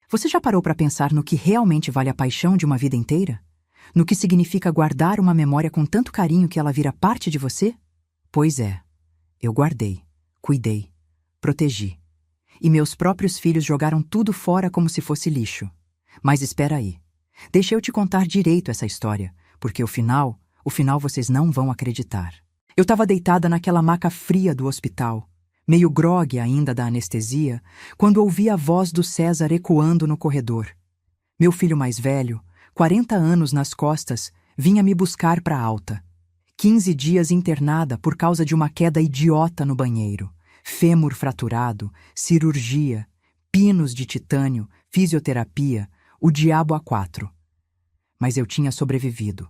Você já parou para pensar no que realmente vale a paixão de uma vida inteira? No que significa guardar uma memória com tanto carinho que ela vira parte de você? Pois é, eu guardei, cuidei, protegi. E meus próprios filhos jogaram tudo fora como se fosse lixo. Mas espera aí. Deixa eu te contar direito essa história, porque o final vocês não vão acreditar. Eu estava deitada naquela maca fria do hospital, meio grogue ainda da anestesia, quando ouvi a voz do César ecoando no corredor. Meu filho mais velho, 40 anos nas costas, vinha me buscar para a alta. 15 dias internada por causa de uma queda idiota no banheiro. Fêmur fraturado, cirurgia, pinos de titânio, fisioterapia, o diabo a quatro. Mas eu tinha sobrevivido.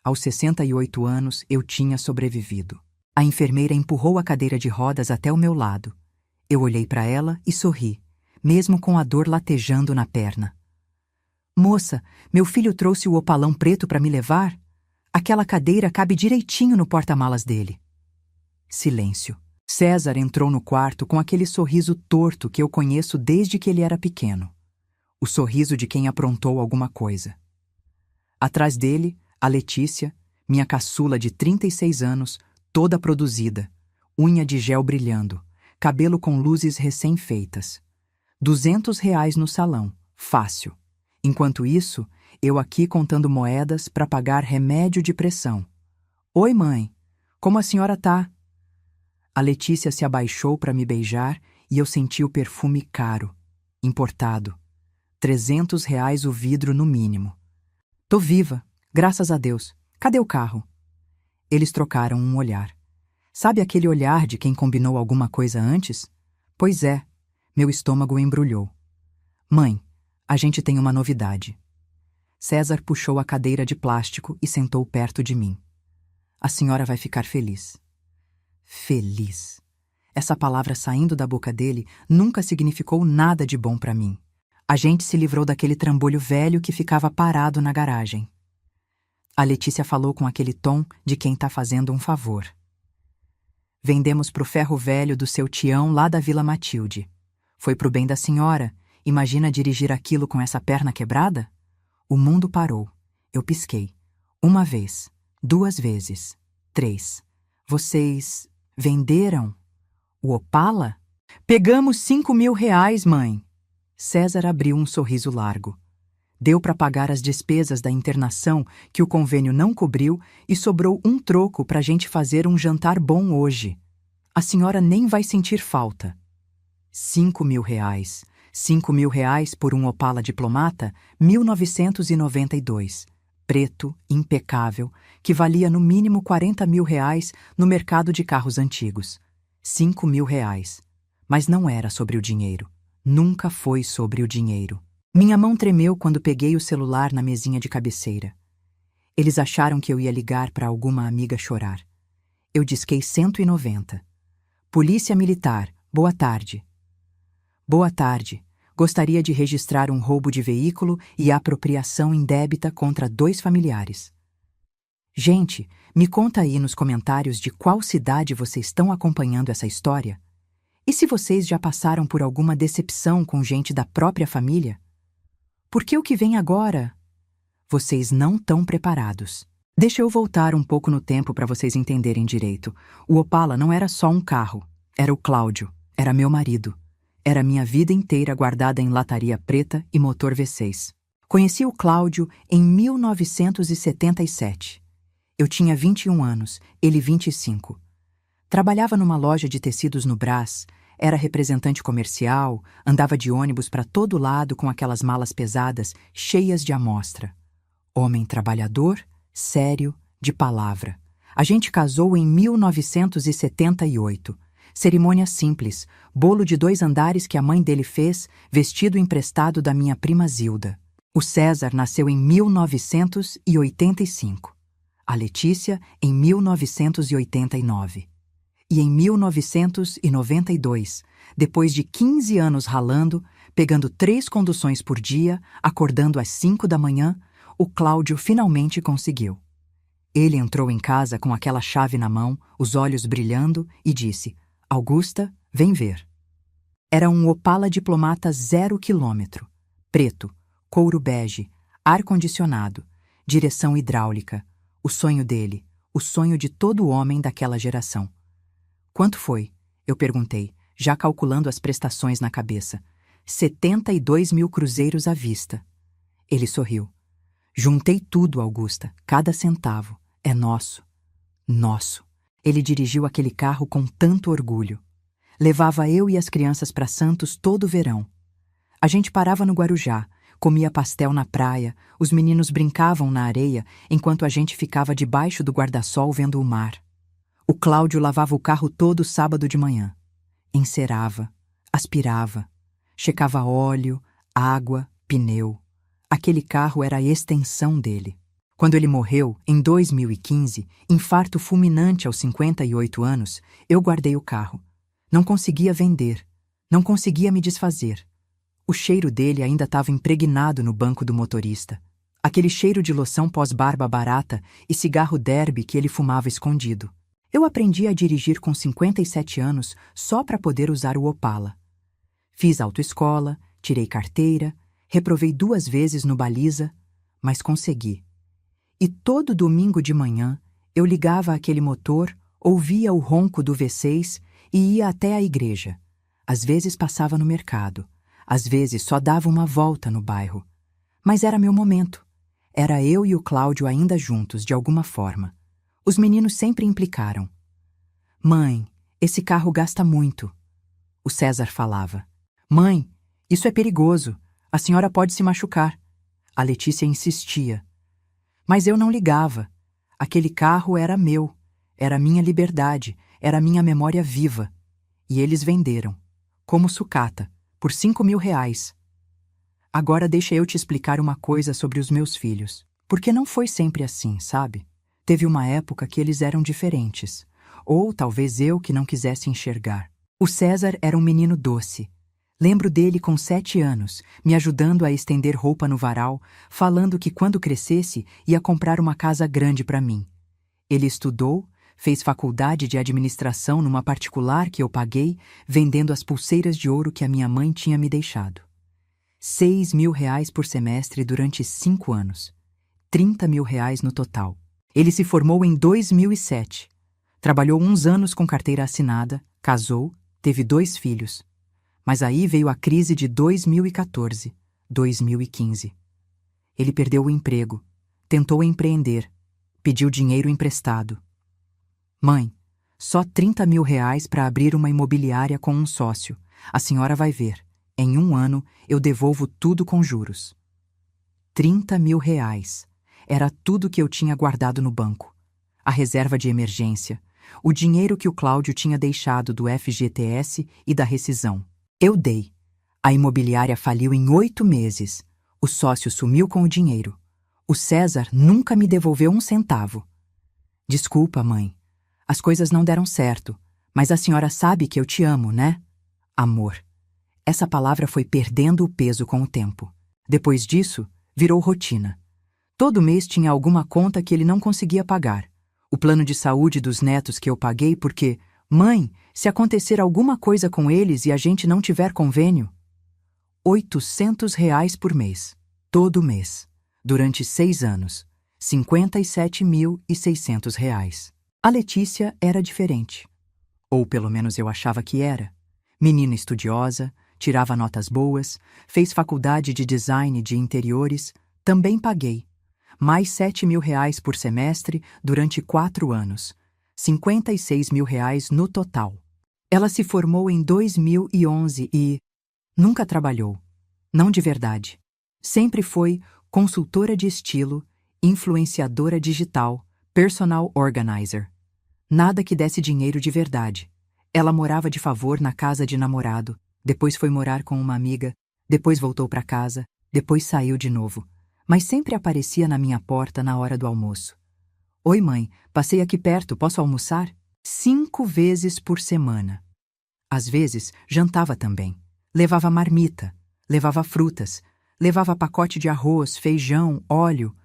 Aos 68 anos, eu tinha sobrevivido. A enfermeira empurrou a cadeira de rodas até o meu lado. Eu olhei para ela e sorri, mesmo com a dor latejando na perna. Moça, meu filho trouxe o opalão preto para me levar? Aquela cadeira cabe direitinho no porta-malas dele. Silêncio. César entrou no quarto com aquele sorriso torto que eu conheço desde que ele era pequeno. O sorriso de quem aprontou alguma coisa. Atrás dele, a Letícia, minha caçula de 36 anos, toda produzida, unha de gel brilhando, cabelo com luzes recém-feitas. R$ 200 no salão, fácil. Enquanto isso, eu aqui contando moedas para pagar remédio de pressão. Oi, mãe, como a senhora tá? A Letícia se abaixou para me beijar e eu senti o perfume caro, importado. R$ 300 o vidro no mínimo. Tô viva, graças a Deus. Cadê o carro? Eles trocaram um olhar. Sabe aquele olhar de quem combinou alguma coisa antes? Pois é, meu estômago embrulhou. Mãe, a gente tem uma novidade. César puxou a cadeira de plástico e sentou perto de mim. A senhora vai ficar feliz. Feliz. Essa palavra saindo da boca dele nunca significou nada de bom para mim. A gente se livrou daquele trambolho velho que ficava parado na garagem. A Letícia falou com aquele tom de quem tá fazendo um favor. Vendemos pro ferro velho do seu tião lá da Vila Matilde. Foi pro bem da senhora. Imagina dirigir aquilo com essa perna quebrada? O mundo parou. Eu pisquei. 1 vez, 2 vezes, 3. Vocês venderam o Opala? Pegamos R$ 5.000, mãe. César abriu um sorriso largo. Deu para pagar as despesas da internação que o convênio não cobriu e sobrou um troco para a gente fazer um jantar bom hoje. A senhora nem vai sentir falta. R$ 5.000. R$ 5.000 por um Opala Diplomata, 1992. Preto, impecável, que valia no mínimo R$ 40.000 no mercado de carros antigos. R$ 5.000. Mas não era sobre o dinheiro. Nunca foi sobre o dinheiro. Minha mão tremeu quando peguei o celular na mesinha de cabeceira. Eles acharam que eu ia ligar para alguma amiga chorar. Eu disquei 190. Polícia Militar, boa tarde. Boa tarde. Gostaria de registrar um roubo de veículo e apropriação indébita contra 2 familiares. Gente, me conta aí nos comentários de qual cidade vocês estão acompanhando essa história. E se vocês já passaram por alguma decepção com gente da própria família? Porque o que vem agora? Vocês não estão preparados. Deixa eu voltar um pouco no tempo para vocês entenderem direito. O Opala não era só um carro. Era o Cláudio. Era meu marido. Era minha vida inteira guardada em lataria preta e motor V6. Conheci o Cláudio em 1977. Eu tinha 21 anos, ele 25. Trabalhava numa loja de tecidos no Brás, era representante comercial, andava de ônibus para todo lado com aquelas malas pesadas, cheias de amostra. Homem trabalhador, sério, de palavra. A gente casou em 1978. Cerimônia simples, bolo de 2 andares que a mãe dele fez, vestido emprestado da minha prima Zilda. O César nasceu em 1985. A Letícia em 1989. E em 1992, depois de 15 anos ralando, pegando 3 conduções por dia, acordando às 5 da manhã, o Cláudio finalmente conseguiu. Ele entrou em casa com aquela chave na mão, os olhos brilhando, e disse: Augusta, vem ver. Era um Opala Diplomata 0 km, Preto, couro bege, ar-condicionado, direção hidráulica. O sonho dele, o sonho de todo homem daquela geração. Quanto foi? Eu perguntei, já calculando as prestações na cabeça. 72 mil cruzeiros à vista. Ele sorriu. Juntei tudo, Augusta, cada centavo. É nosso. Nosso. Ele dirigiu aquele carro com tanto orgulho. Levava eu e as crianças para Santos todo o verão. A gente parava no Guarujá, comia pastel na praia, os meninos brincavam na areia enquanto a gente ficava debaixo do guarda-sol vendo o mar. O Cláudio lavava o carro todo sábado de manhã. Encerava, aspirava, checava óleo, água, pneu. Aquele carro era a extensão dele. Quando ele morreu, em 2015, infarto fulminante aos 58 anos, eu guardei o carro. Não conseguia vender, não conseguia me desfazer. O cheiro dele ainda estava impregnado no banco do motorista. Aquele cheiro de loção pós-barba barata e cigarro derby que ele fumava escondido. Eu aprendi a dirigir com 57 anos só para poder usar o Opala. Fiz autoescola, tirei carteira, reprovei 2 vezes no baliza, mas consegui. E todo domingo de manhã eu ligava aquele motor, ouvia o ronco do V6 e ia até a igreja. Às vezes passava no mercado, às vezes só dava uma volta no bairro. Mas era meu momento. Era eu e o Cláudio ainda juntos, de alguma forma. Os meninos sempre implicaram. Mãe, esse carro gasta muito. O César falava. Mãe, isso é perigoso. A senhora pode se machucar. A Letícia insistia. Mas eu não ligava. Aquele carro era meu. Era minha liberdade. Era minha memória viva. E eles venderam. Como sucata. Por R$ 5.000. Agora deixa eu te explicar uma coisa sobre os meus filhos. Porque não foi sempre assim, sabe? Teve uma época que eles eram diferentes. Ou talvez eu que não quisesse enxergar. O César era um menino doce. Lembro dele com 7 anos, me ajudando a estender roupa no varal, falando que quando crescesse ia comprar uma casa grande para mim. Ele estudou, fez faculdade de administração numa particular que eu paguei, vendendo as pulseiras de ouro que a minha mãe tinha me deixado. R$ 6.000 por semestre durante 5 anos. R$ 30.000 no total. Ele se formou em 2007. Trabalhou uns anos com carteira assinada, casou, teve 2 filhos. Mas aí veio a crise de 2014, 2015. Ele perdeu o emprego, tentou empreender, pediu dinheiro emprestado. Mãe, só R$ 30.000 para abrir uma imobiliária com um sócio. A senhora vai ver. Em 1 ano, eu devolvo tudo com juros. R$ 30.000. Era tudo que eu tinha guardado no banco. A reserva de emergência. O dinheiro que o Cláudio tinha deixado do FGTS e da rescisão. Eu dei. A imobiliária faliu em 8 meses. O sócio sumiu com o dinheiro. O César nunca me devolveu um centavo. Desculpa, mãe. As coisas não deram certo, mas a senhora sabe que eu te amo, né? Amor. Essa palavra foi perdendo o peso com o tempo. Depois disso, virou rotina. Todo mês tinha alguma conta que ele não conseguia pagar. O plano de saúde dos netos que eu paguei porque, mãe, se acontecer alguma coisa com eles e a gente não tiver convênio, R$ 800 por mês. Todo mês. Durante 6 anos. R$ 57.600. A Letícia era diferente. Ou pelo menos eu achava que era. Menina estudiosa, tirava notas boas, fez faculdade de design de interiores, também paguei. Mais R$ 7.000 por semestre durante 4 anos. R$ 56.000 no total. Ela se formou em 2011 e nunca trabalhou. Não de verdade. Sempre foi consultora de estilo, influenciadora digital, personal organizer. Nada que desse dinheiro de verdade. Ela morava de favor na casa de namorado, depois foi morar com uma amiga, depois voltou para casa, depois saiu de novo. Mas sempre aparecia na minha porta na hora do almoço. Oi, mãe, passei aqui perto, posso almoçar? 5 vezes por semana. Às vezes, jantava também. Levava marmita, levava frutas, levava pacote de arroz, feijão, óleo.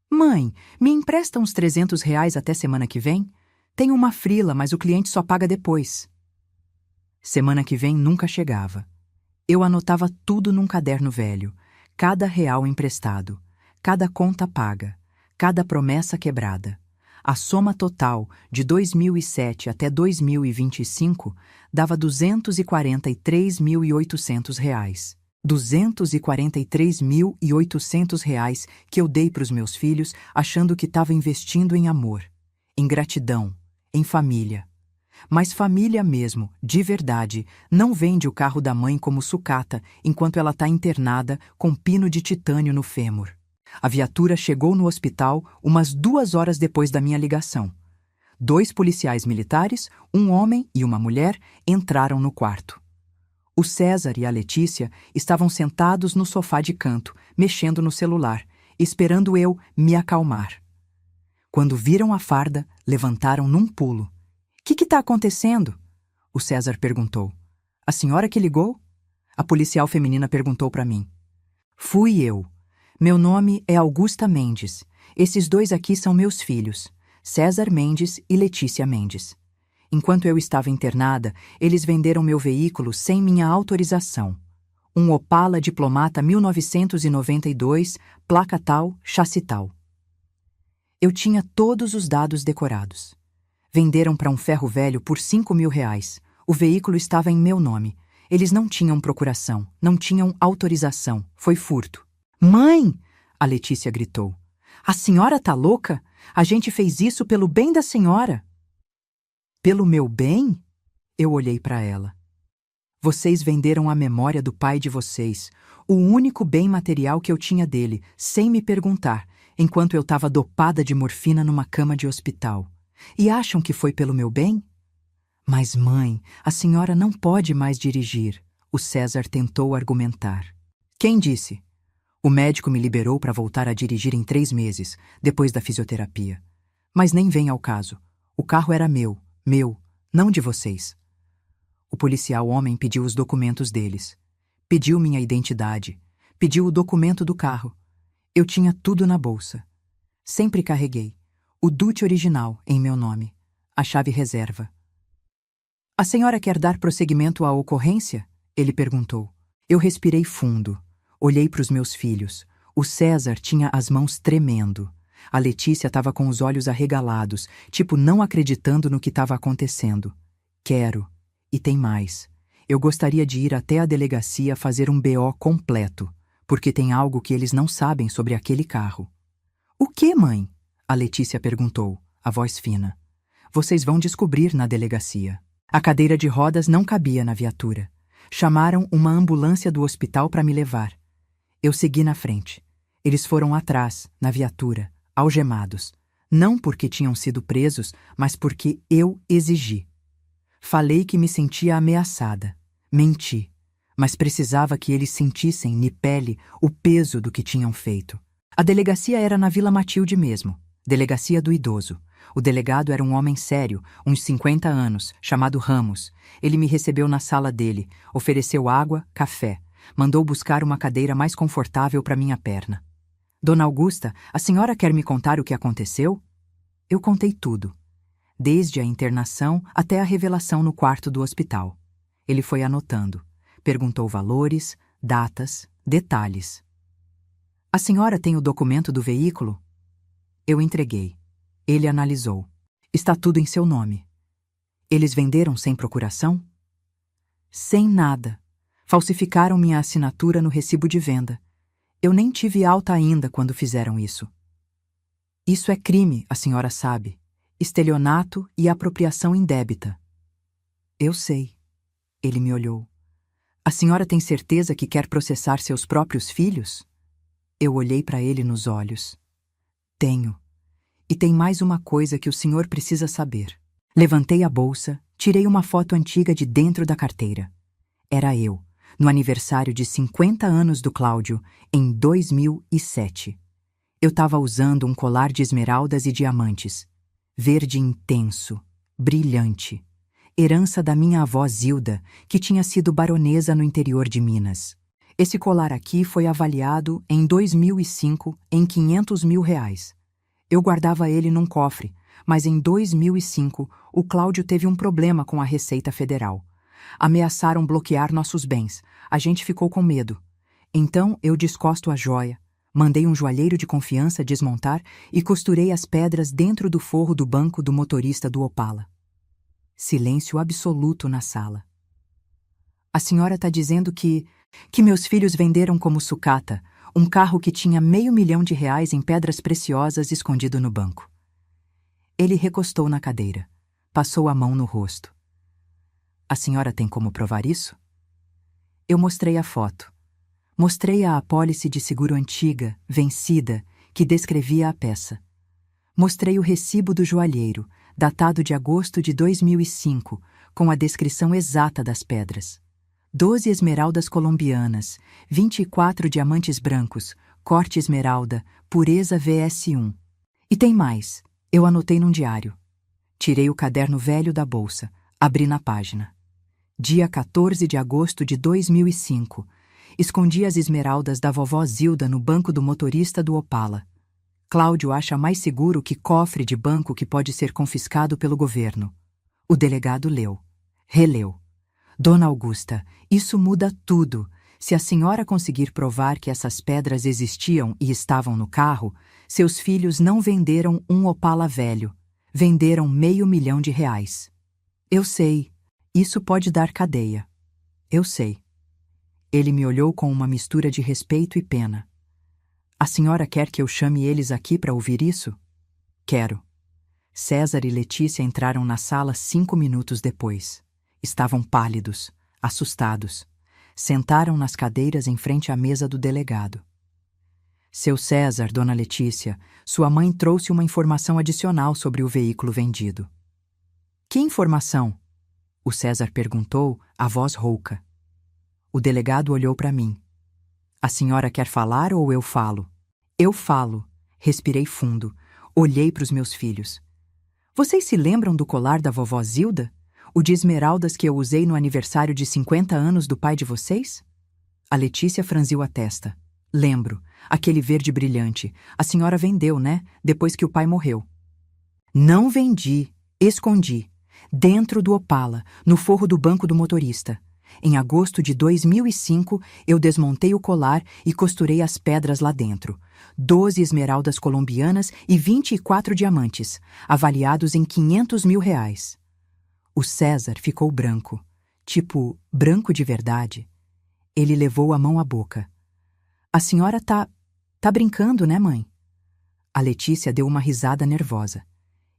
Mãe, me empresta uns R$ 300 até semana que vem? Tenho uma frila, mas o cliente só paga depois. Semana que vem nunca chegava. Eu anotava tudo num caderno velho. Cada real emprestado, cada conta paga, cada promessa quebrada. A soma total de 2007 até 2025 dava R$ 243.800. R$ 243.800 que eu dei para os meus filhos achando que estava investindo em amor, em gratidão, em família. Mas família mesmo, de verdade, não vende o carro da mãe como sucata enquanto ela está internada com pino de titânio no fêmur. A viatura chegou no hospital umas 2 horas depois da minha ligação. 2 policiais militares, um homem e uma mulher, entraram no quarto. O César e a Letícia estavam sentados no sofá de canto, mexendo no celular, esperando eu me acalmar. Quando viram a farda, levantaram num pulo. O que está acontecendo? O César perguntou. A senhora que ligou? A policial feminina perguntou para mim. Fui eu. Meu nome é Augusta Mendes. Esses 2 aqui são meus filhos, César Mendes e Letícia Mendes. Enquanto eu estava internada, eles venderam meu veículo sem minha autorização. Um Opala Diplomata 1992, placa tal, chassi tal. Eu tinha todos os dados decorados. Venderam para um ferro velho por R$ 5.000. O veículo estava em meu nome. Eles não tinham procuração, não tinham autorização. Foi furto. Mãe! A Letícia gritou. A senhora tá louca? A gente fez isso pelo bem da senhora. Pelo meu bem? Eu olhei para ela. Vocês venderam a memória do pai de vocês, o único bem material que eu tinha dele, sem me perguntar, enquanto eu estava dopada de morfina numa cama de hospital. E acham que foi pelo meu bem? Mas, mãe, a senhora não pode mais dirigir, o César tentou argumentar. Quem disse? O médico me liberou para voltar a dirigir em 3 meses, depois da fisioterapia. Mas nem vem ao caso. O carro era meu, não de vocês. O policial homem pediu os documentos deles. Pediu minha identidade. Pediu o documento do carro. Eu tinha tudo na bolsa. Sempre carreguei. O DUT original, em meu nome. A chave reserva. A senhora quer dar prosseguimento à ocorrência? Ele perguntou. Eu respirei fundo. Olhei para os meus filhos. O César tinha as mãos tremendo. A Letícia estava com os olhos arregalados, tipo não acreditando no que estava acontecendo. Quero. E tem mais. Eu gostaria de ir até a delegacia fazer um BO completo, porque tem algo que eles não sabem sobre aquele carro. O que, mãe? A Letícia perguntou, a voz fina. Vocês vão descobrir na delegacia. A cadeira de rodas não cabia na viatura. Chamaram uma ambulância do hospital para me levar. Eu segui na frente. Eles foram atrás, na viatura, algemados. Não porque tinham sido presos, mas porque eu exigi. Falei que me sentia ameaçada. Menti. Mas precisava que eles sentissem, na pele, o peso do que tinham feito. A delegacia era na Vila Matilde mesmo. Delegacia do idoso. O delegado era um homem sério, uns 50 anos, chamado Ramos. Ele me recebeu na sala dele, ofereceu água, café. Mandou buscar uma cadeira mais confortável para minha perna. Dona Augusta, a senhora quer me contar o que aconteceu? Eu contei tudo. Desde a internação até a revelação no quarto do hospital. Ele foi anotando. Perguntou valores, datas, detalhes. A senhora tem o documento do veículo? Eu entreguei. Ele analisou. Está tudo em seu nome. Eles venderam sem procuração? Sem nada. Falsificaram minha assinatura no recibo de venda. Eu nem tive alta ainda quando fizeram isso. Isso é crime, a senhora sabe. Estelionato e apropriação indébita. Eu sei. Ele me olhou. A senhora tem certeza que quer processar seus próprios filhos? Eu olhei para ele nos olhos. Tenho. E tem mais uma coisa que o senhor precisa saber. Levantei a bolsa, tirei uma foto antiga de dentro da carteira. Era eu, no aniversário de 50 anos do Cláudio, em 2007. Eu estava usando um colar de esmeraldas e diamantes. Verde intenso, brilhante. Herança da minha avó Zilda, que tinha sido baronesa no interior de Minas. Esse colar aqui foi avaliado em 2005 em R$ 500.000. Eu guardava ele num cofre, mas em 2005 o Cláudio teve um problema com a Receita Federal. Ameaçaram bloquear nossos bens. A gente ficou com medo. Então eu descosto a joia, mandei um joalheiro de confiança desmontar e costurei as pedras dentro do forro do banco do motorista do Opala. Silêncio absoluto na sala. A senhora está dizendo que meus filhos venderam como sucata um carro que tinha R$500.000 em pedras preciosas escondido no banco. Ele recostou na cadeira, passou a mão no rosto. A senhora tem como provar isso? Eu mostrei a foto. Mostrei a apólice de seguro antiga, vencida, que descrevia a peça. Mostrei o recibo do joalheiro, datado de agosto de 2005, com a descrição exata das pedras. 12 esmeraldas colombianas, 24 diamantes brancos, corte esmeralda, pureza VS1. E tem mais, eu anotei num diário. Tirei o caderno velho da bolsa, abri na página. Dia 14 de agosto de 2005. Escondi as esmeraldas da vovó Zilda no banco do motorista do Opala. Cláudio acha mais seguro que cofre de banco que pode ser confiscado pelo governo. O delegado leu. Releu. Dona Augusta, isso muda tudo. Se a senhora conseguir provar que essas pedras existiam e estavam no carro, seus filhos não venderam um Opala velho. Venderam R$500.000. Eu sei. Isso pode dar cadeia. Eu sei. Ele me olhou com uma mistura de respeito e pena. A senhora quer que eu chame eles aqui para ouvir isso? Quero. César e Letícia entraram na sala 5 minutos depois. Estavam pálidos, assustados. Sentaram nas cadeiras em frente à mesa do delegado. Seu César, dona Letícia, sua mãe trouxe uma informação adicional sobre o veículo vendido. Que informação? O César perguntou, a voz rouca. O delegado olhou para mim. A senhora quer falar ou eu falo? Eu falo. Respirei fundo. Olhei para os meus filhos. Vocês se lembram do colar da vovó Zilda? O de esmeraldas que eu usei no aniversário de 50 anos do pai de vocês? A Letícia franziu a testa. Lembro. Aquele verde brilhante. A senhora vendeu, né? Depois que o pai morreu. Não vendi. Escondi. Dentro do Opala, no forro do banco do motorista. Em agosto de 2005, eu desmontei o colar e costurei as pedras lá dentro. 12 esmeraldas colombianas e 24 diamantes, avaliados em R$500.000. O César ficou branco. Tipo, branco de verdade. Ele levou a mão à boca. A senhora tá brincando, né, mãe? A Letícia deu uma risada nervosa.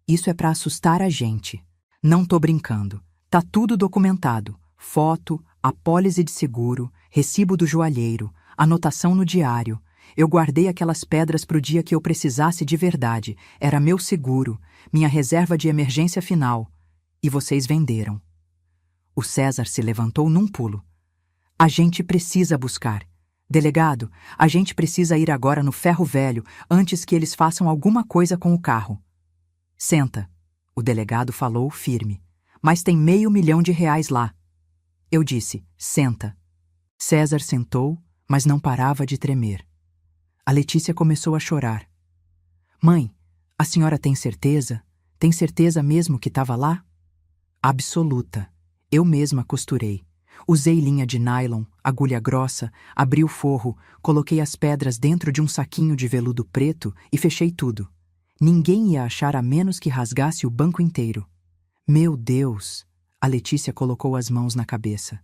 Isso é para assustar a gente. Não tô brincando. Tá tudo documentado. Foto, apólice de seguro, recibo do joalheiro, anotação no diário. Eu guardei aquelas pedras pro dia que eu precisasse de verdade. Era meu seguro, minha reserva de emergência final. E vocês venderam. O César se levantou num pulo. A gente precisa buscar. Delegado, a gente precisa ir agora no ferro velho antes que eles façam alguma coisa com o carro. Senta. O delegado falou firme. Mas tem R$500.000 lá. Eu disse, senta. César sentou, mas não parava de tremer. A Letícia começou a chorar. Mãe, a senhora tem certeza? Tem certeza mesmo que estava lá? Absoluta. Eu mesma costurei. Usei linha de nylon, agulha grossa, abri o forro, coloquei as pedras dentro de um saquinho de veludo preto e fechei tudo. Ninguém ia achar a menos que rasgasse o banco inteiro. Meu Deus! A Letícia colocou as mãos na cabeça.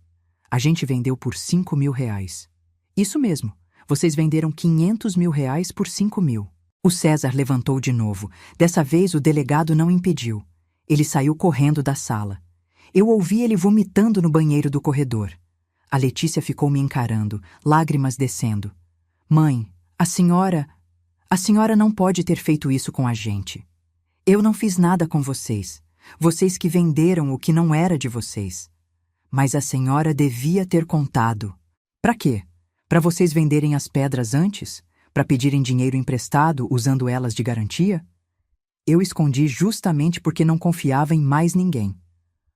A gente vendeu por R$5.000. Isso mesmo. Vocês venderam R$500.000 por 5.000. O César levantou de novo. Dessa vez o delegado não impediu. Ele saiu correndo da sala. Eu ouvi ele vomitando no banheiro do corredor. A Letícia ficou me encarando, lágrimas descendo. Mãe, a senhora não pode ter feito isso com a gente. Eu não fiz nada com vocês. Vocês que venderam o que não era de vocês. Mas a senhora devia ter contado. Para quê? Para vocês venderem as pedras antes? Para pedirem dinheiro emprestado usando elas de garantia? Eu escondi justamente porque não confiava em mais ninguém.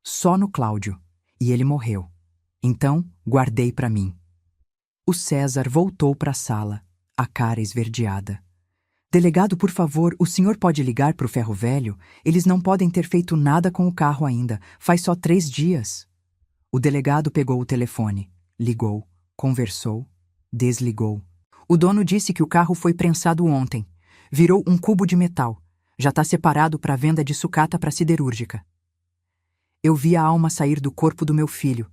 Só no Cláudio. E ele morreu. Então, guardei para mim. O César voltou para a sala, a cara esverdeada. Delegado, por favor, o senhor pode ligar para o ferro velho? Eles não podem ter feito nada com o carro ainda. Faz só 3 dias. O delegado pegou o telefone, ligou, conversou. Desligou. O dono disse que o carro foi prensado ontem. Virou um cubo de metal. Já está separado para venda de sucata para siderúrgica. Eu vi a alma sair do corpo do meu filho.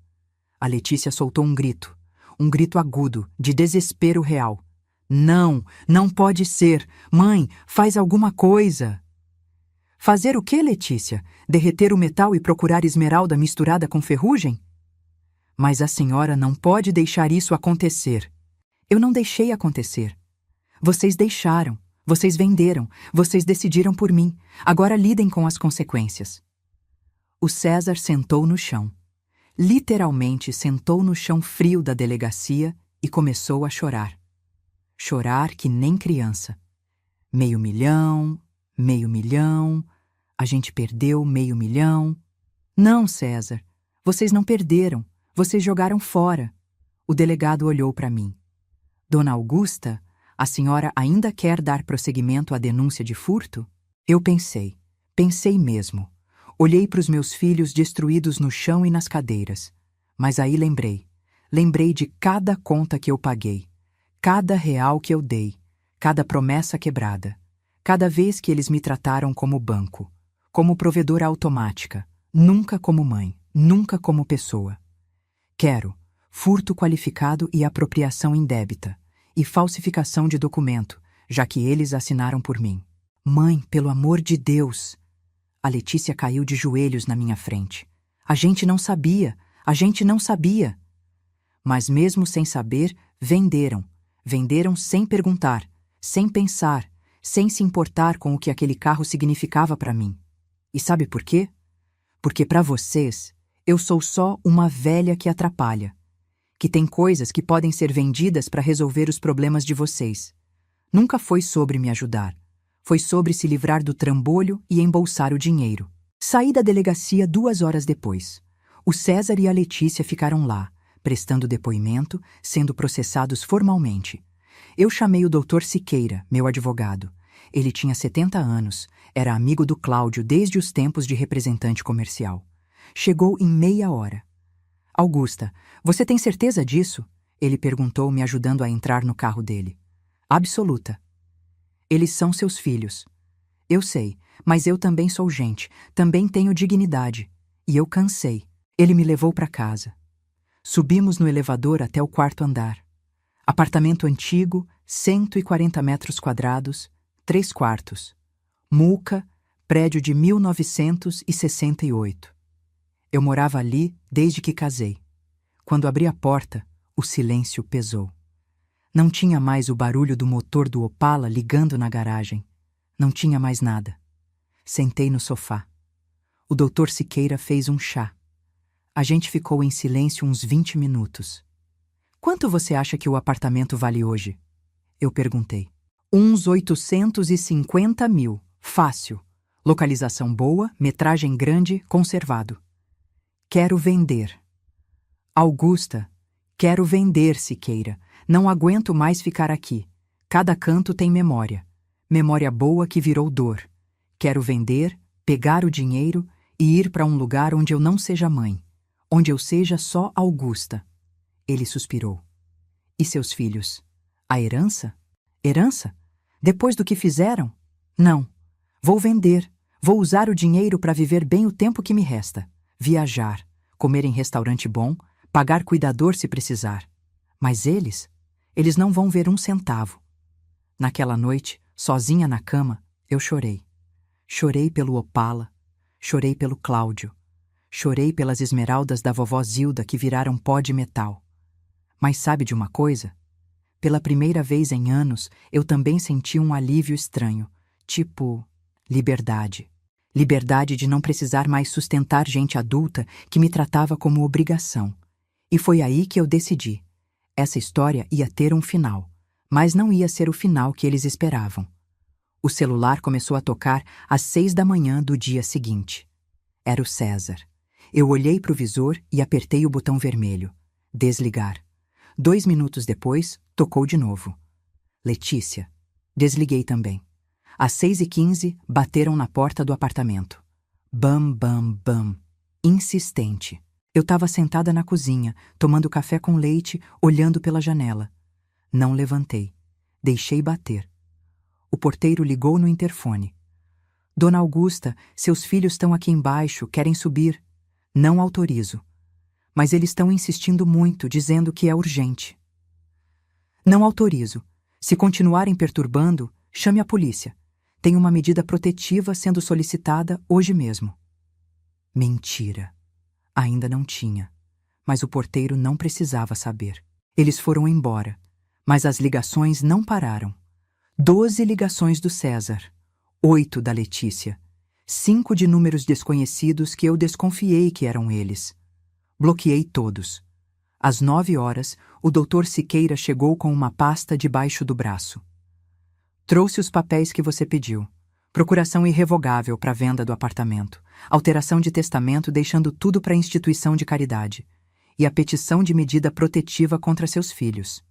A Letícia soltou um grito agudo, de desespero real. Não, não pode ser. Mãe, faz alguma coisa. Fazer o quê, Letícia? Derreter o metal e procurar esmeralda misturada com ferrugem? Mas a senhora não pode deixar isso acontecer. Eu não deixei acontecer. Vocês deixaram, vocês venderam, vocês decidiram por mim. Agora lidem com as consequências. O César sentou no chão. Literalmente sentou no chão frio da delegacia e começou a chorar. Chorar que nem criança. 500 mil, a gente perdeu 500 mil. Não, César, vocês não perderam, vocês jogaram fora. O delegado olhou para mim. Dona Augusta, a senhora ainda quer dar prosseguimento à denúncia de furto? Eu pensei mesmo. Olhei para os meus filhos destruídos no chão e nas cadeiras. Mas aí lembrei de cada conta que eu paguei, cada real que eu dei, cada promessa quebrada, cada vez que eles me trataram como banco, como provedora automática, nunca como mãe, nunca como pessoa. Quero furto qualificado e apropriação indébita, e falsificação de documento, já que eles assinaram por mim. Mãe, pelo amor de Deus! A Letícia caiu de joelhos na minha frente. A gente não sabia. Mas mesmo sem saber, venderam. Venderam sem perguntar, sem pensar, sem se importar com o que aquele carro significava para mim. E sabe por quê? Porque para vocês, eu sou só uma velha que atrapalha, que tem coisas que podem ser vendidas para resolver os problemas de vocês. Nunca foi sobre me ajudar. Foi sobre se livrar do trambolho e embolsar o dinheiro. Saí da delegacia 2 horas depois. O César e a Letícia ficaram lá, prestando depoimento, sendo processados formalmente. Eu chamei o Dr. Siqueira, meu advogado. Ele tinha 70 anos, era amigo do Cláudio desde os tempos de representante comercial. Chegou em meia hora. Augusta, você tem certeza disso? Ele perguntou, me ajudando a entrar no carro dele. Absoluta. Eles são seus filhos. Eu sei, mas eu também sou gente, também tenho dignidade. E eu cansei. Ele me levou para casa. Subimos no elevador até o 4º andar. Apartamento antigo, 140 metros quadrados, 3 quartos. Muca, prédio de 1968. Eu morava ali desde que casei. Quando abri a porta, o silêncio pesou. Não tinha mais o barulho do motor do Opala ligando na garagem. Não tinha mais nada. Sentei no sofá. O Dr. Siqueira fez um chá. A gente ficou em silêncio uns 20 minutos. Quanto você acha que o apartamento vale hoje? Eu perguntei. Uns 850 mil. Fácil. Localização boa, metragem grande, conservado. Quero vender. Augusta, quero vender, Siqueira. Não aguento mais ficar aqui. Cada canto tem memória. Memória boa que virou dor. Quero vender, pegar o dinheiro e ir para um lugar onde eu não seja mãe. Onde eu seja só Augusta. Ele suspirou. E seus filhos? A herança? Herança? Depois do que fizeram? Não. Vou vender. Vou usar o dinheiro para viver bem o tempo que me resta. Viajar, comer em restaurante bom, pagar cuidador se precisar. Mas eles não vão ver um centavo. Naquela noite, sozinha na cama, eu chorei. Chorei pelo Opala, chorei pelo Cláudio, chorei pelas esmeraldas da vovó Zilda que viraram pó de metal. Mas sabe de uma coisa? Pela primeira vez em anos, eu também senti um alívio estranho, tipo liberdade. Liberdade de não precisar mais sustentar gente adulta que me tratava como obrigação. E foi aí que eu decidi. Essa história ia ter um final, mas não ia ser o final que eles esperavam. O celular começou a tocar às 6 da manhã do dia seguinte. Era o César. Eu olhei para o visor e apertei o botão vermelho. Desligar. 2 minutos depois, tocou de novo. Letícia. Desliguei também. Às 6h15, bateram na porta do apartamento. Bam, bam, bam. Insistente. Eu estava sentada na cozinha, tomando café com leite, olhando pela janela. Não levantei. Deixei bater. O porteiro ligou no interfone. Dona Augusta, seus filhos estão aqui embaixo, querem subir. Não autorizo. Mas eles estão insistindo muito, dizendo que é urgente. Não autorizo. Se continuarem perturbando, chame a polícia. Tem uma medida protetiva sendo solicitada hoje mesmo. Mentira. Ainda não tinha. Mas o porteiro não precisava saber. Eles foram embora. Mas as ligações não pararam. 12 ligações do César. 8 da Letícia. 5 de números desconhecidos que eu desconfiei que eram eles. Bloqueei todos. Às 9 horas, o Dr. Siqueira chegou com uma pasta debaixo do braço. Trouxe os papéis que você pediu. Procuração irrevogável para venda do apartamento. Alteração de testamento deixando tudo para a instituição de caridade. E a petição de medida protetiva contra seus filhos.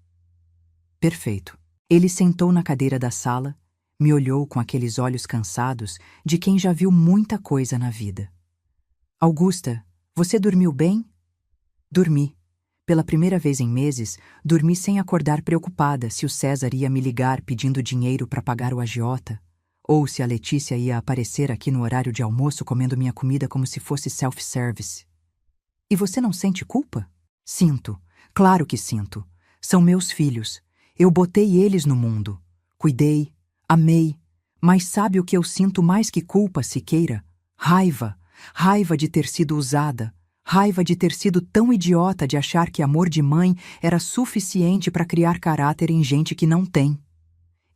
Perfeito. Ele sentou na cadeira da sala, me olhou com aqueles olhos cansados de quem já viu muita coisa na vida. Augusta, você dormiu bem? Dormi. Pela primeira vez em meses, dormi sem acordar preocupada se o César ia me ligar pedindo dinheiro para pagar o agiota, ou se a Letícia ia aparecer aqui no horário de almoço comendo minha comida como se fosse self-service. E você não sente culpa? Sinto. Claro que sinto. São meus filhos. Eu botei eles no mundo. Cuidei, amei. Mas sabe o que eu sinto mais que culpa, Siqueira? Raiva. Raiva de ter sido usada. Raiva de ter sido tão idiota de achar que amor de mãe era suficiente para criar caráter em gente que não tem.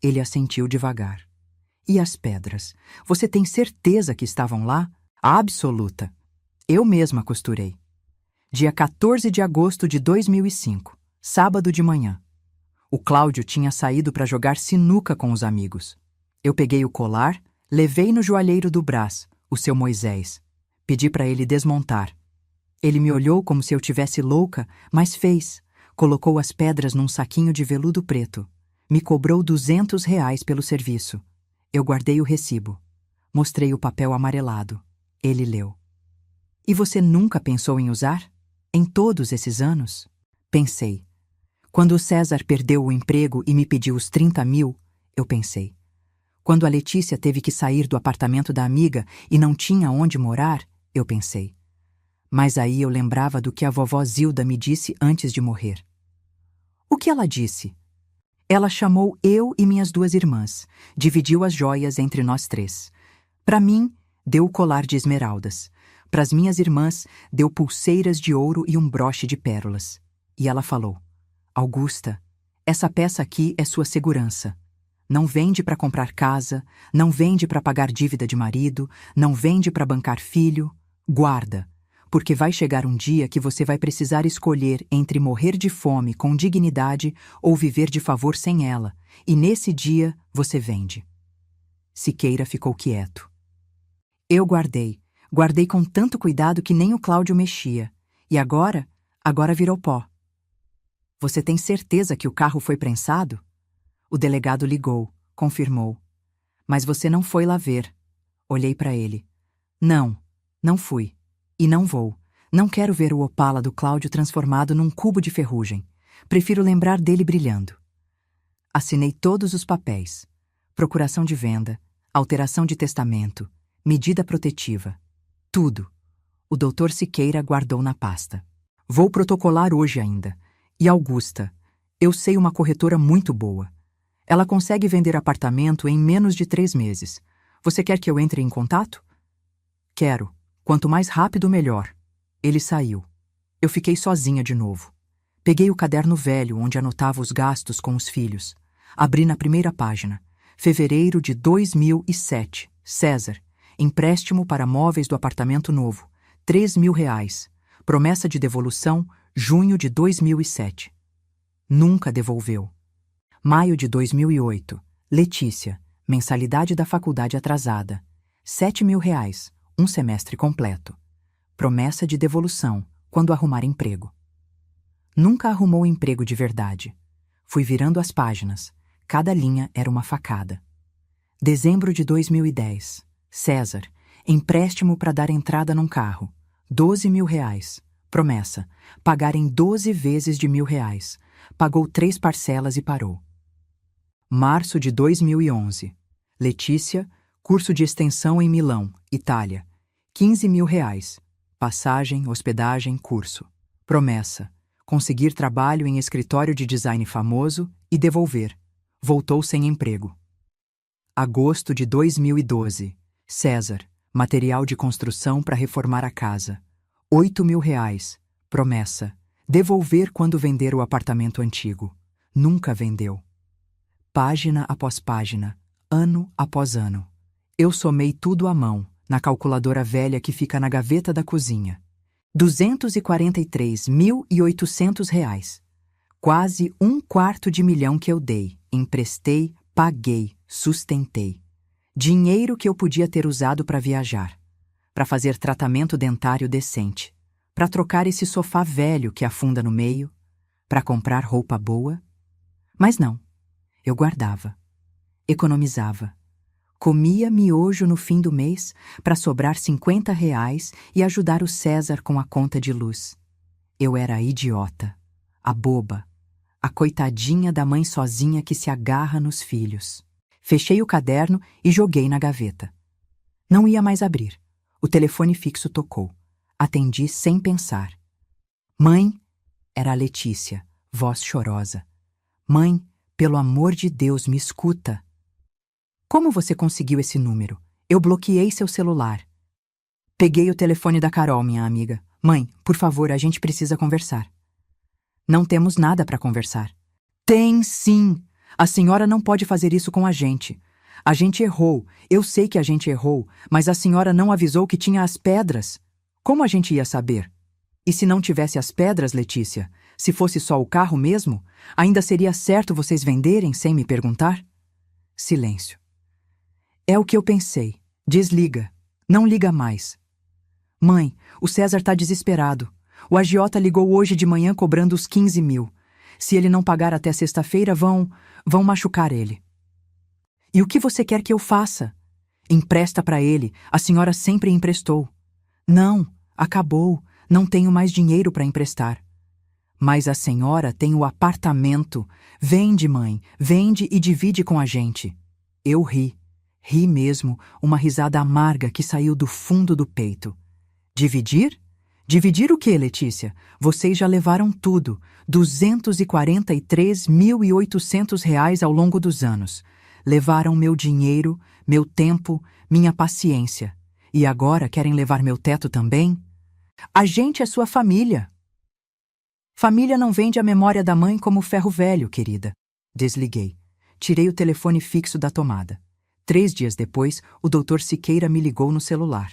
Ele assentiu devagar. E as pedras? Você tem certeza que estavam lá? Absoluta. Eu mesma costurei. Dia 14 de agosto de 2005, sábado de manhã. O Cláudio tinha saído para jogar sinuca com os amigos. Eu peguei o colar, levei no joalheiro do Brás, o seu Moisés. Pedi para ele desmontar. Ele me olhou como se eu tivesse louca, mas fez. Colocou as pedras num saquinho de veludo preto. Me cobrou R$ 200 pelo serviço. Eu guardei o recibo. Mostrei o papel amarelado. Ele leu. E você nunca pensou em usar? Em todos esses anos? Pensei. Quando o César perdeu o emprego e me pediu os 30 mil, eu pensei. Quando a Letícia teve que sair do apartamento da amiga e não tinha onde morar, eu pensei. Mas aí eu lembrava do que a vovó Zilda me disse antes de morrer. O que ela disse? Ela chamou eu e minhas 2 irmãs, dividiu as joias entre nós 3. Para mim, deu o colar de esmeraldas. Para as minhas irmãs, deu pulseiras de ouro e um broche de pérolas. E ela falou: Augusta, essa peça aqui é sua segurança. Não vende para comprar casa, não vende para pagar dívida de marido, não vende para bancar filho. Guarda, porque vai chegar um dia que você vai precisar escolher entre morrer de fome com dignidade ou viver de favor sem ela, e nesse dia você vende. Siqueira ficou quieto. Eu guardei com tanto cuidado que nem o Cláudio mexia. E agora virou pó. Você tem certeza que o carro foi prensado? O delegado ligou, confirmou. Mas você não foi lá ver. Olhei para ele. Não fui. E não vou. Não quero ver o Opala do Cláudio transformado num cubo de ferrugem. Prefiro lembrar dele brilhando. Assinei todos os papéis. Procuração de venda, alteração de testamento, medida protetiva. Tudo. O Dr. Siqueira guardou na pasta. Vou protocolar hoje ainda. E Augusta, eu sei uma corretora muito boa. Ela consegue vender apartamento em menos de 3 meses. Você quer que eu entre em contato? Quero. Quanto mais rápido, melhor. Ele saiu. Eu fiquei sozinha de novo. Peguei o caderno velho onde anotava os gastos com os filhos. Abri na primeira página. Fevereiro de 2007. César. Empréstimo para móveis do apartamento novo. R$ 3.000. Promessa de devolução, junho de 2007. Nunca devolveu. Maio de 2008. Letícia. Mensalidade da faculdade atrasada. R$ 7.000. Um semestre completo. Promessa de devolução, quando arrumar emprego. Nunca arrumou emprego de verdade. Fui virando as páginas. Cada linha era uma facada. Dezembro de 2010. César. Empréstimo para dar entrada num carro. R$ 12.000. Promessa. Pagar em 12 vezes de R$ 1.000. pagou 3 parcelas e parou. Março de 2011. Letícia, curso de extensão em Milão, Itália. R$ 15.000. Passagem, hospedagem, curso. Promessa: conseguir trabalho em escritório de design famoso e devolver. Voltou sem emprego. Agosto de 2012. César, material de construção para reformar a casa. R$ 8.000. Promessa: devolver quando vender o apartamento antigo. Nunca vendeu. Página após página, ano após ano. Eu somei tudo à mão, na calculadora velha que fica na gaveta da cozinha. R$ 243.800. Quase R$ 250 mil que eu dei, emprestei, paguei, sustentei. Dinheiro que eu podia ter usado para viajar, para fazer tratamento dentário decente, para trocar esse sofá velho que afunda no meio, para comprar roupa boa. Mas não, eu guardava, economizava. Comia miojo no fim do mês para sobrar R$ 50 e ajudar o César com a conta de luz. Eu era a idiota, a boba, a coitadinha da mãe sozinha que se agarra nos filhos. Fechei o caderno e joguei na gaveta. Não ia mais abrir. O telefone fixo tocou. Atendi sem pensar. Mãe, era a Letícia, voz chorosa. Mãe, pelo amor de Deus, me escuta. Como você conseguiu esse número? Eu bloqueei seu celular. Peguei o telefone da Carol, minha amiga. Mãe, por favor, a gente precisa conversar. Não temos nada para conversar. Tem sim! A senhora não pode fazer isso com a gente. A gente errou. Eu sei que a gente errou, mas a senhora não avisou que tinha as pedras. Como a gente ia saber? E se não tivesse as pedras, Letícia? Se fosse só o carro mesmo? Ainda seria certo vocês venderem sem me perguntar? Silêncio. É o que eu pensei. Desliga. Não liga mais. Mãe, o César tá desesperado. O agiota ligou hoje de manhã cobrando os 15 mil. Se ele não pagar até sexta-feira, vão machucar ele. E o que você quer que eu faça? Empresta para ele. A senhora sempre emprestou. Não, acabou. Não tenho mais dinheiro para emprestar. Mas a senhora tem o apartamento. Vende, mãe. Vende e divide com a gente. Eu ri. Ri mesmo, uma risada amarga que saiu do fundo do peito. Dividir? Dividir o quê, Letícia? Vocês já levaram tudo, R$ 243.800 ao longo dos anos. Levaram meu dinheiro, meu tempo, minha paciência. E agora querem levar meu teto também? A gente é sua família. Família não vende a memória da mãe como ferro velho, querida. Desliguei. Tirei o telefone fixo da tomada. 3 dias depois, o Dr. Siqueira me ligou no celular.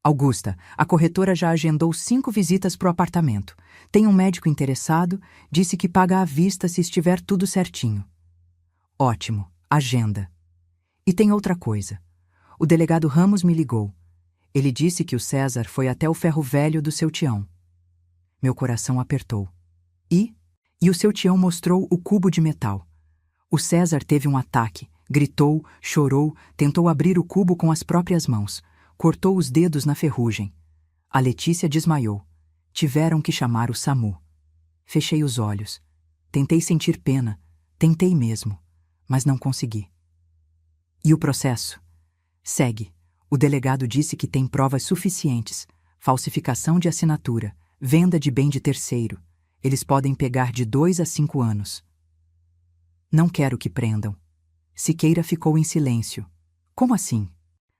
Augusta, a corretora já agendou 5 visitas para o apartamento. Tem um médico interessado, disse que paga à vista se estiver tudo certinho. Ótimo, agenda. E tem outra coisa. O delegado Ramos me ligou. Ele disse que o César foi até o ferro velho do seu Tião. Meu coração apertou. E o seu Tião mostrou o cubo de metal. O César teve um ataque, gritou, chorou, tentou abrir o cubo com as próprias mãos. Cortou os dedos na ferrugem. A Letícia desmaiou. Tiveram que chamar o SAMU. Fechei os olhos. Tentei sentir pena. Tentei mesmo. Mas não consegui. E o processo? Segue. O delegado disse que tem provas suficientes. Falsificação de assinatura. Venda de bem de terceiro. Eles podem pegar de 2 a 5 anos. Não quero que prendam. Siqueira ficou em silêncio. Como assim?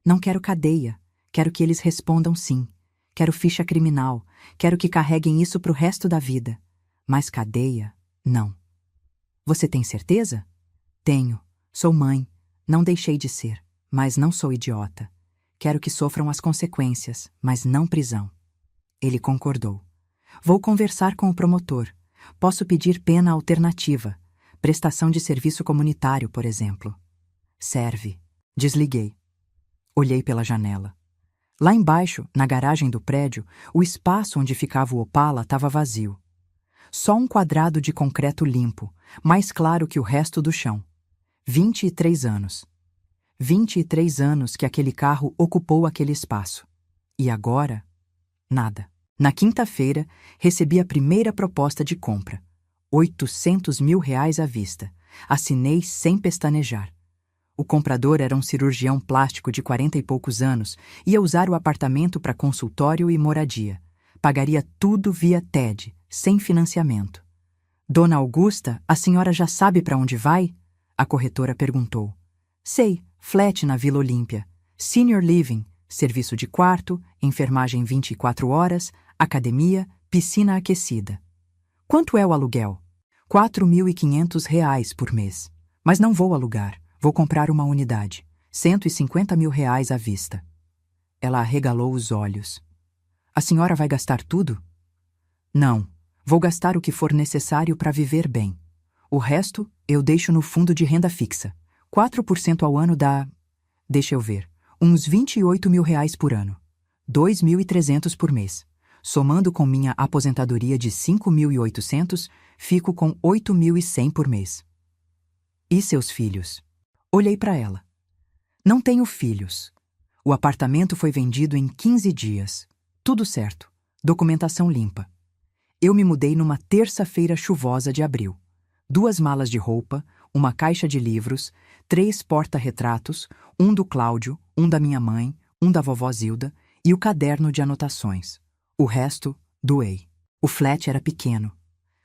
Não quero cadeia. Quero que eles respondam sim. Quero ficha criminal. Quero que carreguem isso pro resto da vida. Mas cadeia, não. Você tem certeza? Tenho. Sou mãe. Não deixei de ser. Mas não sou idiota. Quero que sofram as consequências, mas não prisão. Ele concordou. Vou conversar com o promotor. Posso pedir pena alternativa. Prestação de serviço comunitário, por exemplo. Serve. Desliguei. Olhei pela janela. Lá embaixo, na garagem do prédio, o espaço onde ficava o Opala estava vazio. Só um quadrado de concreto limpo, mais claro que o resto do chão. 23 anos. 23 anos que aquele carro ocupou aquele espaço. E agora, nada. Na quinta-feira, recebi a primeira proposta de compra. R$ 800.000 à vista. Assinei sem pestanejar. O comprador era um cirurgião plástico de 40 e poucos anos, ia usar o apartamento para consultório e moradia. Pagaria tudo via TED, sem financiamento. Dona Augusta, a senhora já sabe para onde vai? A corretora perguntou. Sei, flat na Vila Olímpia. Senior Living, serviço de quarto, enfermagem 24 horas, academia, piscina aquecida. Quanto é o aluguel? R$ 4.500 por mês. Mas não vou alugar, vou comprar uma unidade. R$ 150.000 à vista. Ela arregalou os olhos. A senhora vai gastar tudo? Não, vou gastar o que for necessário para viver bem. O resto eu deixo no fundo de renda fixa. 4% ao ano dá... Deixa eu ver. Uns R$ 28.000 por ano. 2.300 por mês. Somando com minha aposentadoria de 5.800, fico com 8.100 por mês. E seus filhos? Olhei para ela. Não tenho filhos. O apartamento foi vendido em 15 dias. Tudo certo. Documentação limpa. Eu me mudei numa terça-feira chuvosa de abril. 2 malas de roupa, uma caixa de livros, 3 porta-retratos, um do Cláudio, um da minha mãe, um da vovó Zilda e o caderno de anotações. O resto, doei. O flat era pequeno,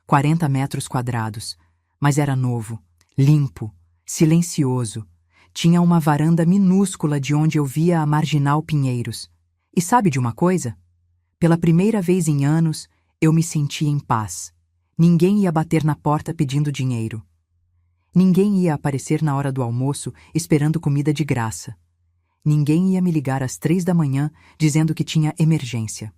40 metros quadrados, mas era novo, limpo, silencioso. Tinha uma varanda minúscula de onde eu via a Marginal Pinheiros. E sabe de uma coisa? Pela primeira vez em anos, eu me senti em paz. Ninguém ia bater na porta pedindo dinheiro. Ninguém ia aparecer na hora do almoço esperando comida de graça. Ninguém ia me ligar às 3 da manhã dizendo que tinha emergência.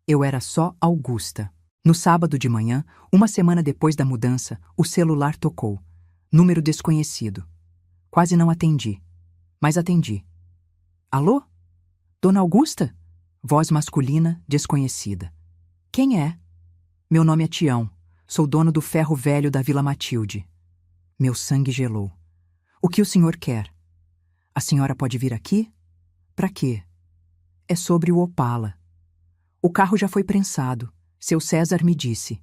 Eu era só Augusta. No sábado de manhã, uma semana depois da mudança, o celular tocou. Número desconhecido. Quase não atendi, mas atendi. Alô? Dona Augusta? Voz masculina, desconhecida. Quem é? Meu nome é Tião. Sou dono do ferro velho da Vila Matilde. Meu sangue gelou. O que o senhor quer? A senhora pode vir aqui? Para quê? É sobre o Opala. O carro já foi prensado. Seu César me disse.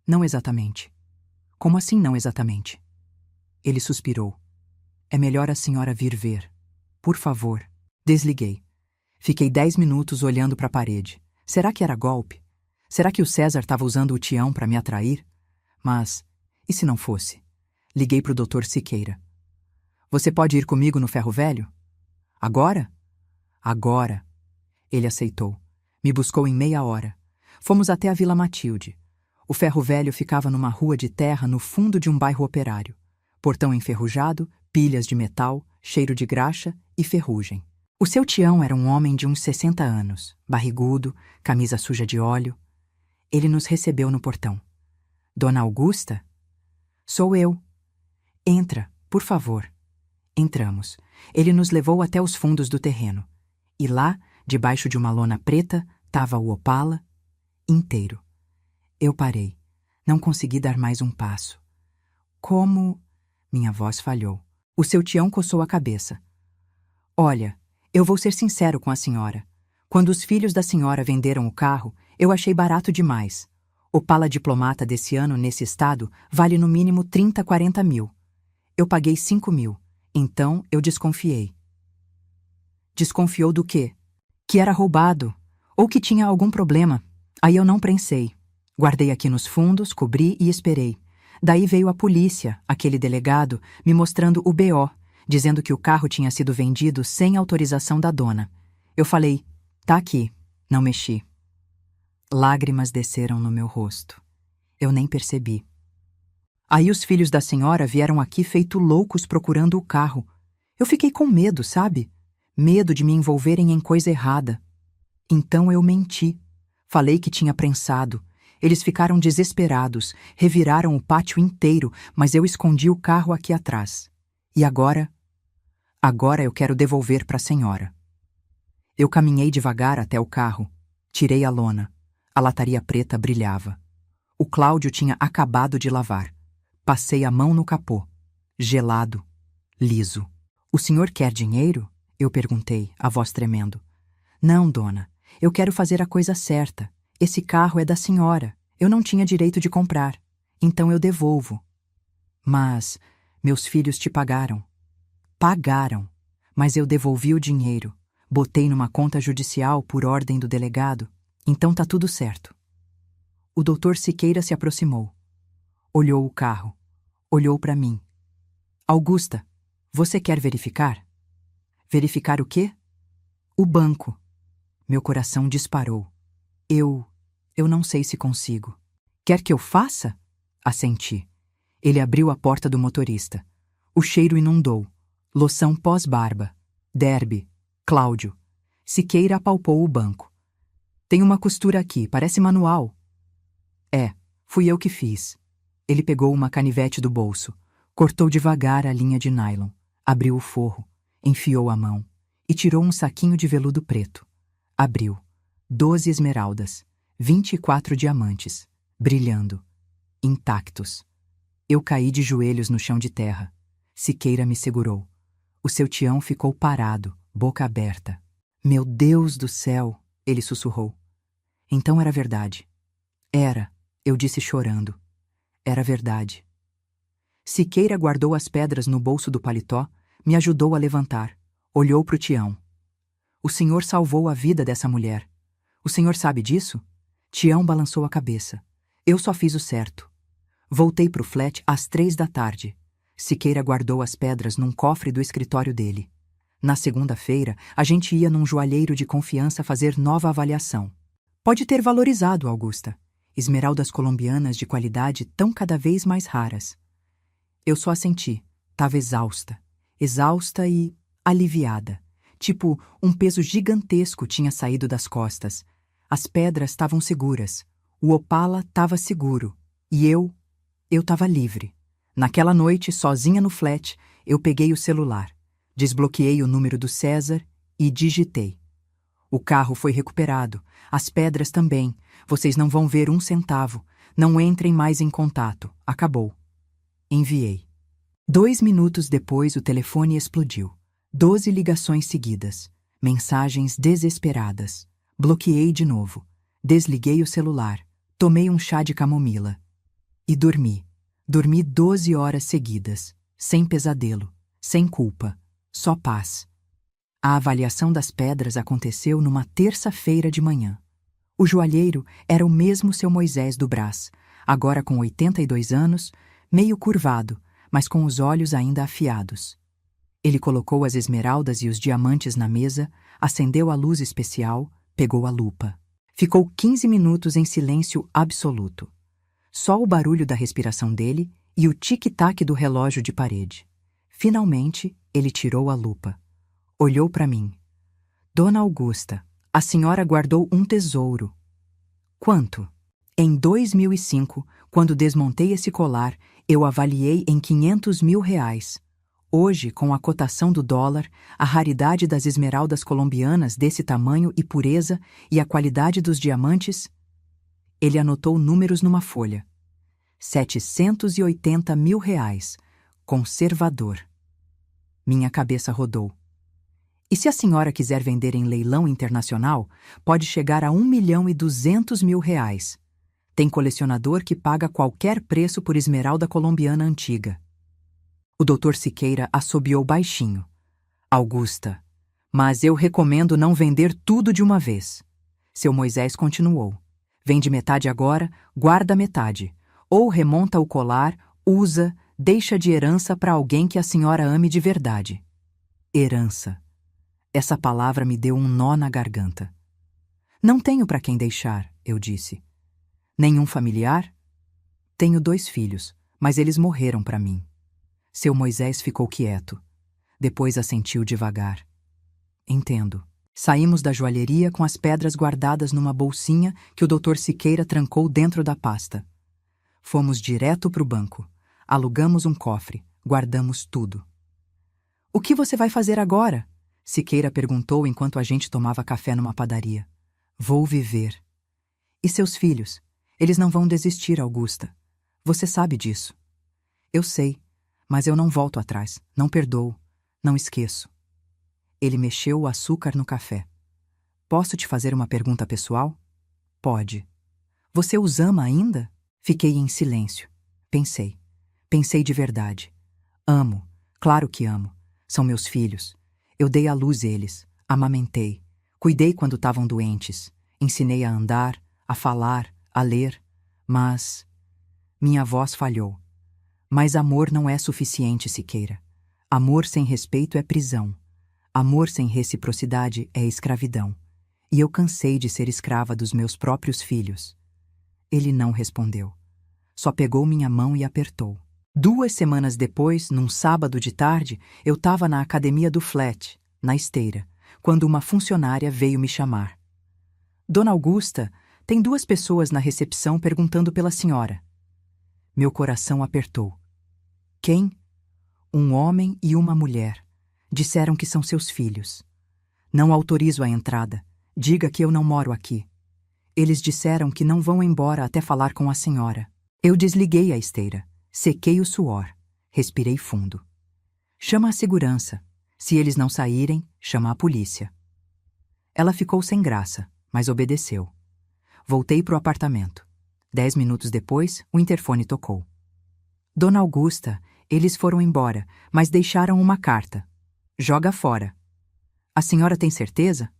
Não exatamente. Como assim não exatamente? Ele suspirou. É melhor a senhora vir ver. Por favor. Desliguei. Fiquei 10 minutos olhando para a parede. Será que era golpe? Será que o César estava usando o Tião para me atrair? Mas, e se não fosse? Liguei para o Dr. Siqueira. Você pode ir comigo no ferro velho? Agora? Agora. Ele aceitou. Me buscou em meia hora. Fomos até a Vila Matilde. O ferro velho ficava numa rua de terra no fundo de um bairro operário. Portão enferrujado, pilhas de metal, cheiro de graxa e ferrugem. O seu Tião era um homem de uns 60 anos, barrigudo, camisa suja de óleo. Ele nos recebeu no portão. Dona Augusta? Sou eu. Entra, por favor. Entramos. Ele nos levou até os fundos do terreno. E lá, debaixo de uma lona preta, estava o Opala inteiro. Eu parei. Não consegui dar mais um passo. Como... Minha voz falhou. O seu Tião coçou a cabeça. Olha, eu vou ser sincero com a senhora. Quando os filhos da senhora venderam o carro, eu achei barato demais. Opala Diplomata desse ano nesse estado vale no mínimo 30, 40 mil. Eu paguei 5 mil. Então eu desconfiei. Desconfiou do quê? Que era roubado. Ou que tinha algum problema. Aí eu não prensei. Guardei aqui nos fundos, cobri e esperei. Daí veio a polícia, aquele delegado, me mostrando o BO, dizendo que o carro tinha sido vendido sem autorização da dona. Eu falei, tá aqui. Não mexi. Lágrimas desceram no meu rosto. Eu nem percebi. Aí os filhos da senhora vieram aqui feito loucos procurando o carro. Eu fiquei com medo, sabe? Medo de me envolverem em coisa errada. Então eu menti. Falei que tinha prensado. Eles ficaram desesperados, reviraram o pátio inteiro, mas eu escondi o carro aqui atrás. E agora? Agora eu quero devolver para a senhora. Eu caminhei devagar até o carro. Tirei a lona. A lataria preta brilhava. O Cláudio tinha acabado de lavar. Passei a mão no capô. Gelado. Liso. O senhor quer dinheiro? Eu perguntei, a voz tremendo. Não, dona. Eu quero fazer a coisa certa. Esse carro é da senhora. Eu não tinha direito de comprar, então eu devolvo. Mas meus filhos te pagaram. Pagaram, mas eu devolvi o dinheiro. Botei numa conta judicial por ordem do delegado. Então tá tudo certo. O doutor Siqueira se aproximou. Olhou o carro. Olhou para mim. Augusta, você quer verificar? Verificar o quê? O banco. Meu coração disparou. Eu não sei se consigo. Quer que eu faça? Assenti. Ele abriu a porta do motorista. O cheiro inundou. Loção pós-barba. Derby. Cláudio. Siqueira apalpou o banco. Tem uma costura aqui, parece manual. É, fui eu que fiz. Ele pegou uma canivete do bolso. Cortou devagar a linha de nylon. Abriu o forro. Enfiou a mão. E tirou um saquinho de veludo preto. Abriu. 12 esmeraldas. 24 diamantes. Brilhando. Intactos. Eu caí de joelhos no chão de terra. Siqueira me segurou. O seu Tião ficou parado, boca aberta. Meu Deus do céu, ele sussurrou. Então era verdade. Era, eu disse chorando. Era verdade. Siqueira guardou as pedras no bolso do paletó, me ajudou a levantar. Olhou para o Tião. O senhor salvou a vida dessa mulher. O senhor sabe disso? Tião balançou a cabeça. Eu só fiz o certo. Voltei pro flat às 3 da tarde. Siqueira guardou as pedras num cofre do escritório dele. Na segunda-feira, a gente ia num joalheiro de confiança fazer nova avaliação. Pode ter valorizado, Augusta. Esmeraldas colombianas de qualidade tão cada vez mais raras. Eu só assenti. Tava exausta. Exausta e aliviada. Tipo, um peso gigantesco tinha saído das costas. As pedras estavam seguras. O Opala estava seguro. E eu estava livre. Naquela noite, sozinha no flat, eu peguei o celular. Desbloqueei o número do César e digitei. O carro foi recuperado. As pedras também. Vocês não vão ver um centavo. Não entrem mais em contato. Acabou. Enviei. 2 minutos depois, o telefone explodiu. 12 ligações seguidas. Mensagens desesperadas. Bloqueei de novo. Desliguei o celular. Tomei um chá de camomila. E dormi. Dormi 12 horas seguidas. Sem pesadelo. Sem culpa. Só paz. A avaliação das pedras aconteceu numa terça-feira de manhã. O joalheiro era o mesmo seu Moisés do Brás, agora com 82 anos, meio curvado, mas com os olhos ainda afiados. Ele colocou as esmeraldas e os diamantes na mesa, acendeu a luz especial, pegou a lupa. Ficou 15 minutos em silêncio absoluto. Só o barulho da respiração dele e o tic-tac do relógio de parede. Finalmente, ele tirou a lupa. Olhou para mim. Dona Augusta, a senhora guardou um tesouro. Quanto? Em 2005, quando desmontei esse colar, eu avaliei em R$ 500.000. Hoje, com a cotação do dólar, a raridade das esmeraldas colombianas desse tamanho e pureza e a qualidade dos diamantes... Ele anotou números numa folha. R$ 780.000. Conservador. Minha cabeça rodou. E se a senhora quiser vender em leilão internacional, pode chegar a R$ 1.200.000. Tem colecionador que paga qualquer preço por esmeralda colombiana antiga. O doutor Siqueira assobiou baixinho. Augusta, mas eu recomendo não vender tudo de uma vez. Seu Moisés continuou. Vende metade agora, guarda metade. Ou remonta o colar, usa, deixa de herança para alguém que a senhora ame de verdade. Herança. Essa palavra me deu um nó na garganta. Não tenho para quem deixar, eu disse. Nenhum familiar? Tenho 2 filhos, mas eles morreram para mim. Seu Moisés ficou quieto. Depois assentiu devagar. Entendo. Saímos da joalheria com as pedras guardadas numa bolsinha que o doutor Siqueira trancou dentro da pasta. Fomos direto para o banco. Alugamos um cofre. Guardamos tudo. O que você vai fazer agora? Siqueira perguntou enquanto a gente tomava café numa padaria. Vou viver. E seus filhos? Eles não vão desistir, Augusta. Você sabe disso. Eu sei, mas eu não volto atrás. Não perdoo. Não esqueço. Ele mexeu o açúcar no café. Posso te fazer uma pergunta pessoal? Pode. Você os ama ainda? Fiquei em silêncio. Pensei. Pensei de verdade. Amo. Claro que amo. São meus filhos. Eu dei à luz eles. Amamentei. Cuidei quando estavam doentes. Ensinei a andar, a falar, a ler. Mas minha voz falhou. Mas amor não é suficiente, Siqueira. Amor sem respeito é prisão. Amor sem reciprocidade é escravidão. E eu cansei de ser escrava dos meus próprios filhos. Ele não respondeu. Só pegou minha mão e apertou. 2 semanas depois, num sábado de tarde, eu estava na academia do flat, na esteira, quando uma funcionária veio me chamar. Dona Augusta, tem 2 pessoas na recepção perguntando pela senhora. Meu coração apertou. Quem? Um homem e uma mulher. Disseram que são seus filhos. Não autorizo a entrada. Diga que eu não moro aqui. Eles disseram que não vão embora até falar com a senhora. Eu desliguei a esteira. Sequei o suor. Respirei fundo. Chama a segurança. Se eles não saírem, chama a polícia. Ela ficou sem graça, mas obedeceu. Voltei para o apartamento. 10 minutos depois, o interfone tocou. Dona Augusta, eles foram embora, mas deixaram uma carta. Joga fora. A senhora tem certeza?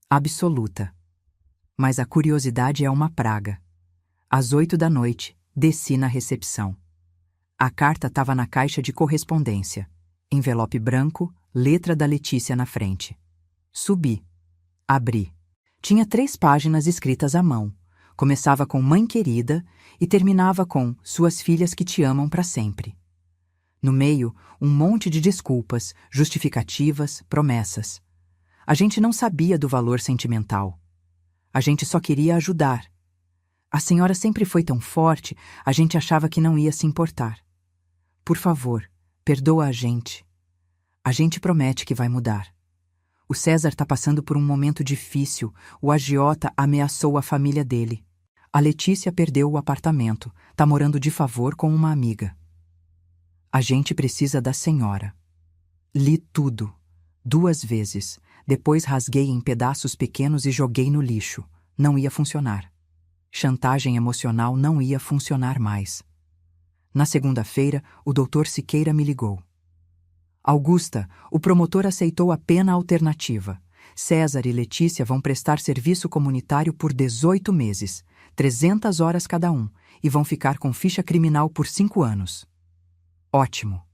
Absoluta. Mas a curiosidade é uma praga. Às 8 da noite, desci na recepção. A carta estava na caixa de correspondência. Envelope branco, letra da Letícia na frente. Subi. Abri. Tinha 3 páginas escritas à mão. Começava com Mãe querida e terminava com Suas filhas que te amam para sempre. No meio, um monte de desculpas, justificativas, promessas. A gente não sabia do valor sentimental. A gente só queria ajudar. A senhora sempre foi tão forte, a gente achava que não ia se importar. Por favor, perdoa a gente. A gente promete que vai mudar. O César está passando por um momento difícil. O agiota ameaçou a família dele. A Letícia perdeu o apartamento. Está morando de favor com uma amiga. A gente precisa da senhora. Li tudo. 2 vezes. Depois rasguei em pedaços pequenos e joguei no lixo. Não ia funcionar. Chantagem emocional não ia funcionar mais. Na segunda-feira, o Dr. Siqueira me ligou. Augusta, o promotor aceitou a pena alternativa. César e Letícia vão prestar serviço comunitário por 18 meses, 300 horas cada um, e vão ficar com ficha criminal por 5 anos. Ótimo.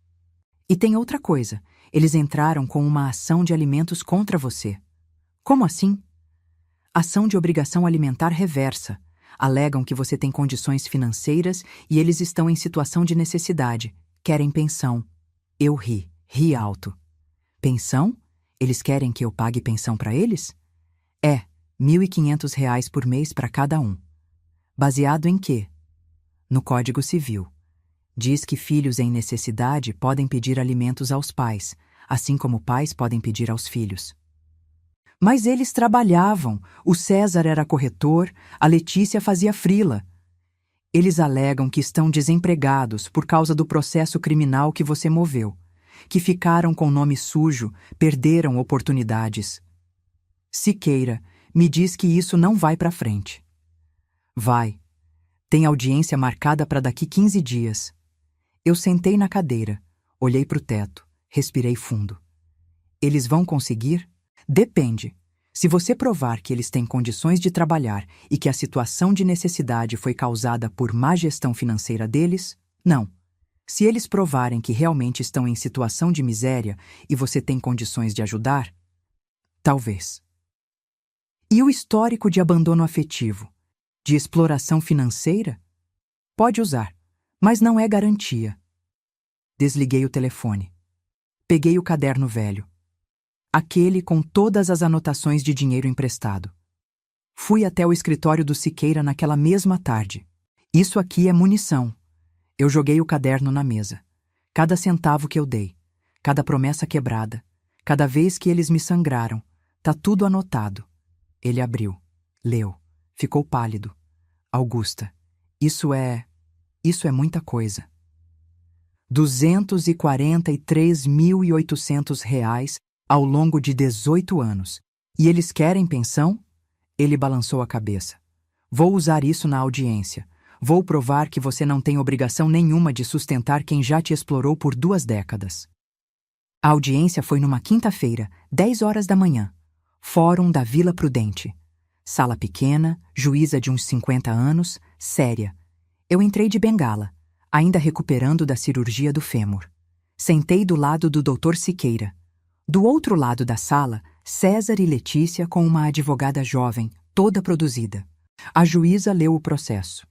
E tem outra coisa. Eles entraram com uma ação de alimentos contra você. Como assim? Ação de obrigação alimentar reversa. Alegam que você tem condições financeiras e eles estão em situação de necessidade. Querem pensão. Eu ri alto. Pensão? Eles querem que eu pague pensão para eles? É, R$ 1.500 por mês para cada um. Baseado em quê? No Código Civil. Diz que filhos em necessidade podem pedir alimentos aos pais, assim como pais podem pedir aos filhos. Mas eles trabalhavam. O César era corretor, a Letícia fazia frila. Eles alegam que estão desempregados por causa do processo criminal que você moveu, que ficaram com nome sujo, perderam oportunidades. Siqueira, me diz que isso não vai para frente. Vai. Tem audiência marcada para daqui 15 dias. Eu sentei na cadeira, olhei para o teto, respirei fundo. Eles vão conseguir? Depende. Se você provar que eles têm condições de trabalhar e que a situação de necessidade foi causada por má gestão financeira deles, não. Se eles provarem que realmente estão em situação de miséria e você tem condições de ajudar, talvez. E o histórico de abandono afetivo, de exploração financeira? Pode usar, mas não é garantia. Desliguei o telefone. Peguei o caderno velho. Aquele com todas as anotações de dinheiro emprestado. Fui até o escritório do Siqueira naquela mesma tarde. Isso aqui é munição. Eu joguei o caderno na mesa. Cada centavo que eu dei, cada promessa quebrada, cada vez que eles me sangraram, tá tudo anotado. Ele abriu, leu, ficou pálido. Augusta, isso é muita coisa. R$ 243.800 ao longo de 18 anos. E eles querem pensão? Ele balançou a cabeça. Vou usar isso na audiência. Vou provar que você não tem obrigação nenhuma de sustentar quem já te explorou por 2 décadas. A audiência foi numa quinta-feira, 10 horas da manhã. Fórum da Vila Prudente. Sala pequena, juíza de uns 50 anos, séria. Eu entrei de bengala, ainda recuperando da cirurgia do fêmur. Sentei do lado do Dr. Siqueira. Do outro lado da sala, César e Letícia com uma advogada jovem, toda produzida. A juíza leu o processo.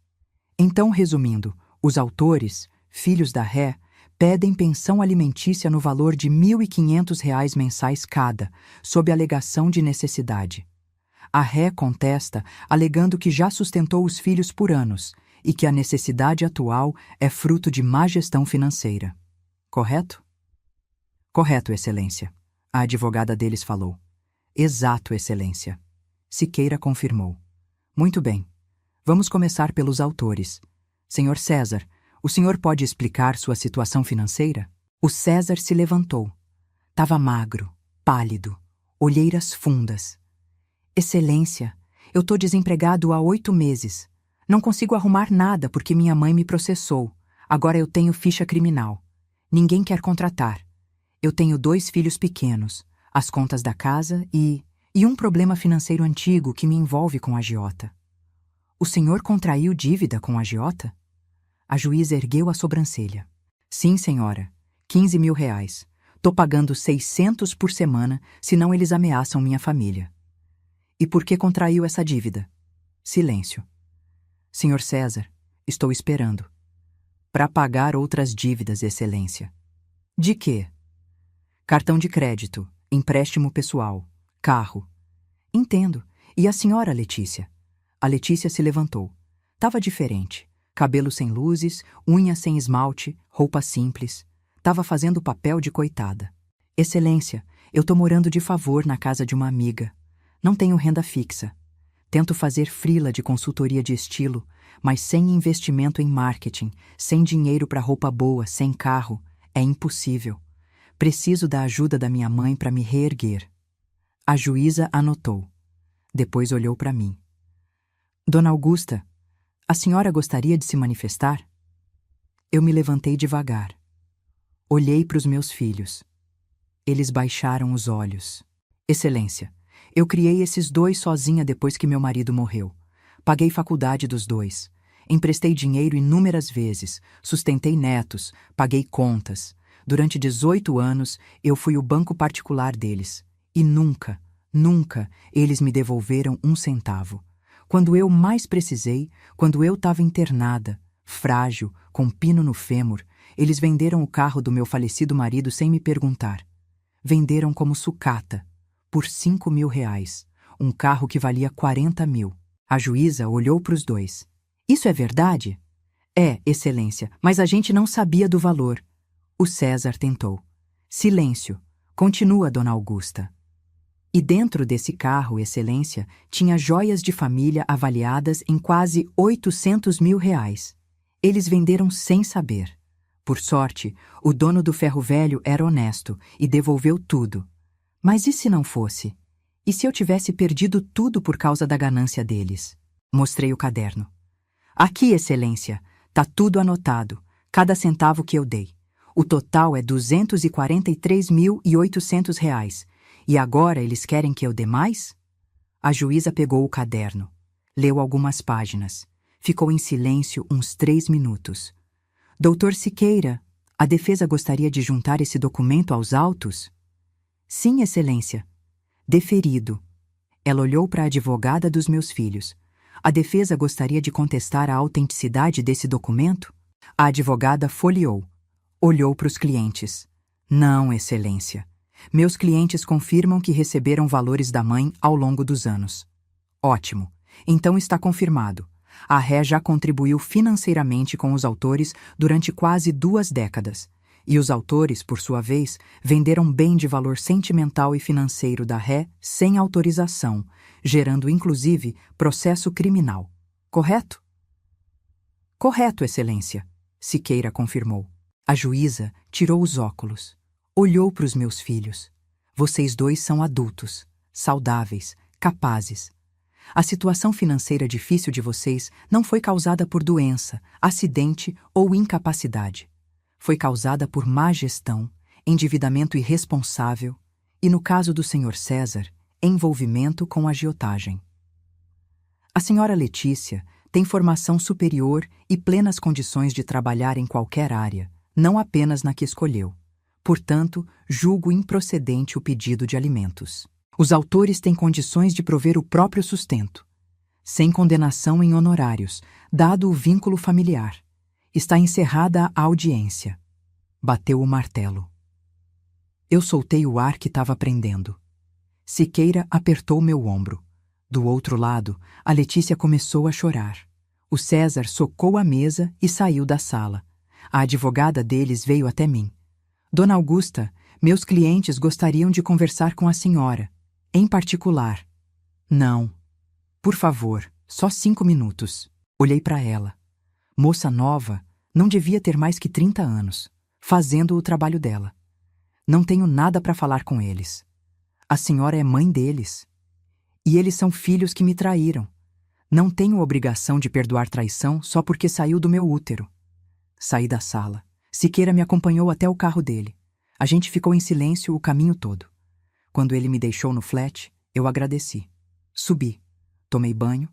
Então, resumindo, os autores, filhos da ré, pedem pensão alimentícia no valor de R$ 1.500 mensais cada, sob alegação de necessidade. A ré contesta, alegando que já sustentou os filhos por anos e que a necessidade atual é fruto de má gestão financeira. Correto? Correto, Excelência. A advogada deles falou. Exato, Excelência. Siqueira confirmou. Muito bem. Vamos começar pelos autores. Senhor César, o senhor pode explicar sua situação financeira? O César se levantou. Tava magro, pálido, olheiras fundas. Excelência, eu tô desempregado há 8 meses. Não consigo arrumar nada porque minha mãe me processou. Agora eu tenho ficha criminal. Ninguém quer contratar. Eu tenho 2 filhos pequenos, as contas da casa e um problema financeiro antigo que me envolve com a agiota. O senhor contraiu dívida com a agiota? A juíza ergueu a sobrancelha. Sim, senhora. R$ 15.000. Tô pagando 600 por semana, senão eles ameaçam minha família. E por que contraiu essa dívida? Silêncio. Senhor César, estou esperando. Para pagar outras dívidas, Excelência. De quê? Cartão de crédito, empréstimo pessoal, carro. Entendo. E a senhora, Letícia? A Letícia se levantou. Tava diferente. Cabelo sem luzes, unha sem esmalte, roupa simples. Tava fazendo papel de coitada. Excelência, eu tô morando de favor na casa de uma amiga. Não tenho renda fixa. Tento fazer freela de consultoria de estilo, mas sem investimento em marketing, sem dinheiro para roupa boa, sem carro, é impossível. Preciso da ajuda da minha mãe para me reerguer. A juíza anotou. Depois olhou para mim. Dona Augusta, a senhora gostaria de se manifestar? Eu me levantei devagar. Olhei para os meus filhos. Eles baixaram os olhos. Excelência, eu criei esses 2 sozinha depois que meu marido morreu. Paguei faculdade dos 2. Emprestei dinheiro inúmeras vezes, sustentei netos, paguei contas. Durante 18 anos, eu fui o banco particular deles. E nunca eles me devolveram 1 centavo. Quando eu mais precisei, quando eu estava internada, frágil, com pino no fêmur, eles venderam o carro do meu falecido marido sem me perguntar. Venderam como sucata, por R$ 5.000, um carro que valia 40 mil. A juíza olhou para os 2. Isso é verdade? É, Excelência, mas a gente não sabia do valor. O César tentou. Silêncio. Continua, Dona Augusta. E dentro desse carro, Excelência, tinha joias de família avaliadas em quase R$ 800.000. Eles venderam sem saber. Por sorte, o dono do ferro velho era honesto e devolveu tudo. Mas e se não fosse? E se eu tivesse perdido tudo por causa da ganância deles? Mostrei o caderno. Aqui, Excelência, tá tudo anotado, cada centavo que eu dei. O total é R$ 243.800. E agora eles querem que eu dê mais? A juíza pegou o caderno, leu algumas páginas, ficou em silêncio uns 3 minutos. Doutor Siqueira, a defesa gostaria de juntar esse documento aos autos? Sim, Excelência. Deferido. Ela olhou para a advogada dos meus filhos. A defesa gostaria de contestar a autenticidade desse documento? A advogada folheou. Olhou para os clientes. Não, Excelência. Meus clientes confirmam que receberam valores da mãe ao longo dos anos. Ótimo. Então está confirmado. A ré já contribuiu financeiramente com os autores durante quase 2 décadas. E os autores, por sua vez, venderam bem de valor sentimental e financeiro da ré sem autorização, gerando inclusive processo criminal. Correto? Correto, Excelência, Siqueira confirmou. A juíza tirou os óculos. Olhou para os meus filhos. Vocês 2 são adultos, saudáveis, capazes. A situação financeira difícil de vocês não foi causada por doença, acidente ou incapacidade. Foi causada por má gestão, endividamento irresponsável e, no caso do Sr. César, envolvimento com agiotagem. A senhora Letícia tem formação superior e plenas condições de trabalhar em qualquer área, não apenas na que escolheu. Portanto, julgo improcedente o pedido de alimentos. Os autores têm condições de prover o próprio sustento, sem condenação em honorários, dado o vínculo familiar. Está encerrada a audiência. Bateu o martelo. Eu soltei o ar que estava prendendo. Siqueira apertou meu ombro. Do outro lado, a Letícia começou a chorar. O César socou a mesa e saiu da sala. A advogada deles veio até mim. Dona Augusta, meus clientes gostariam de conversar com a senhora. Em particular. Não. Por favor, só 5 minutos. Olhei para ela. Moça nova, não devia ter mais que 30 anos, fazendo o trabalho dela. Não tenho nada para falar com eles. A senhora é mãe deles. E eles são filhos que me traíram. Não tenho obrigação de perdoar traição só porque saiu do meu útero. Saí da sala. Siqueira me acompanhou até o carro dele. A gente ficou em silêncio o caminho todo. Quando ele me deixou no flat, eu agradeci. Subi. Tomei banho.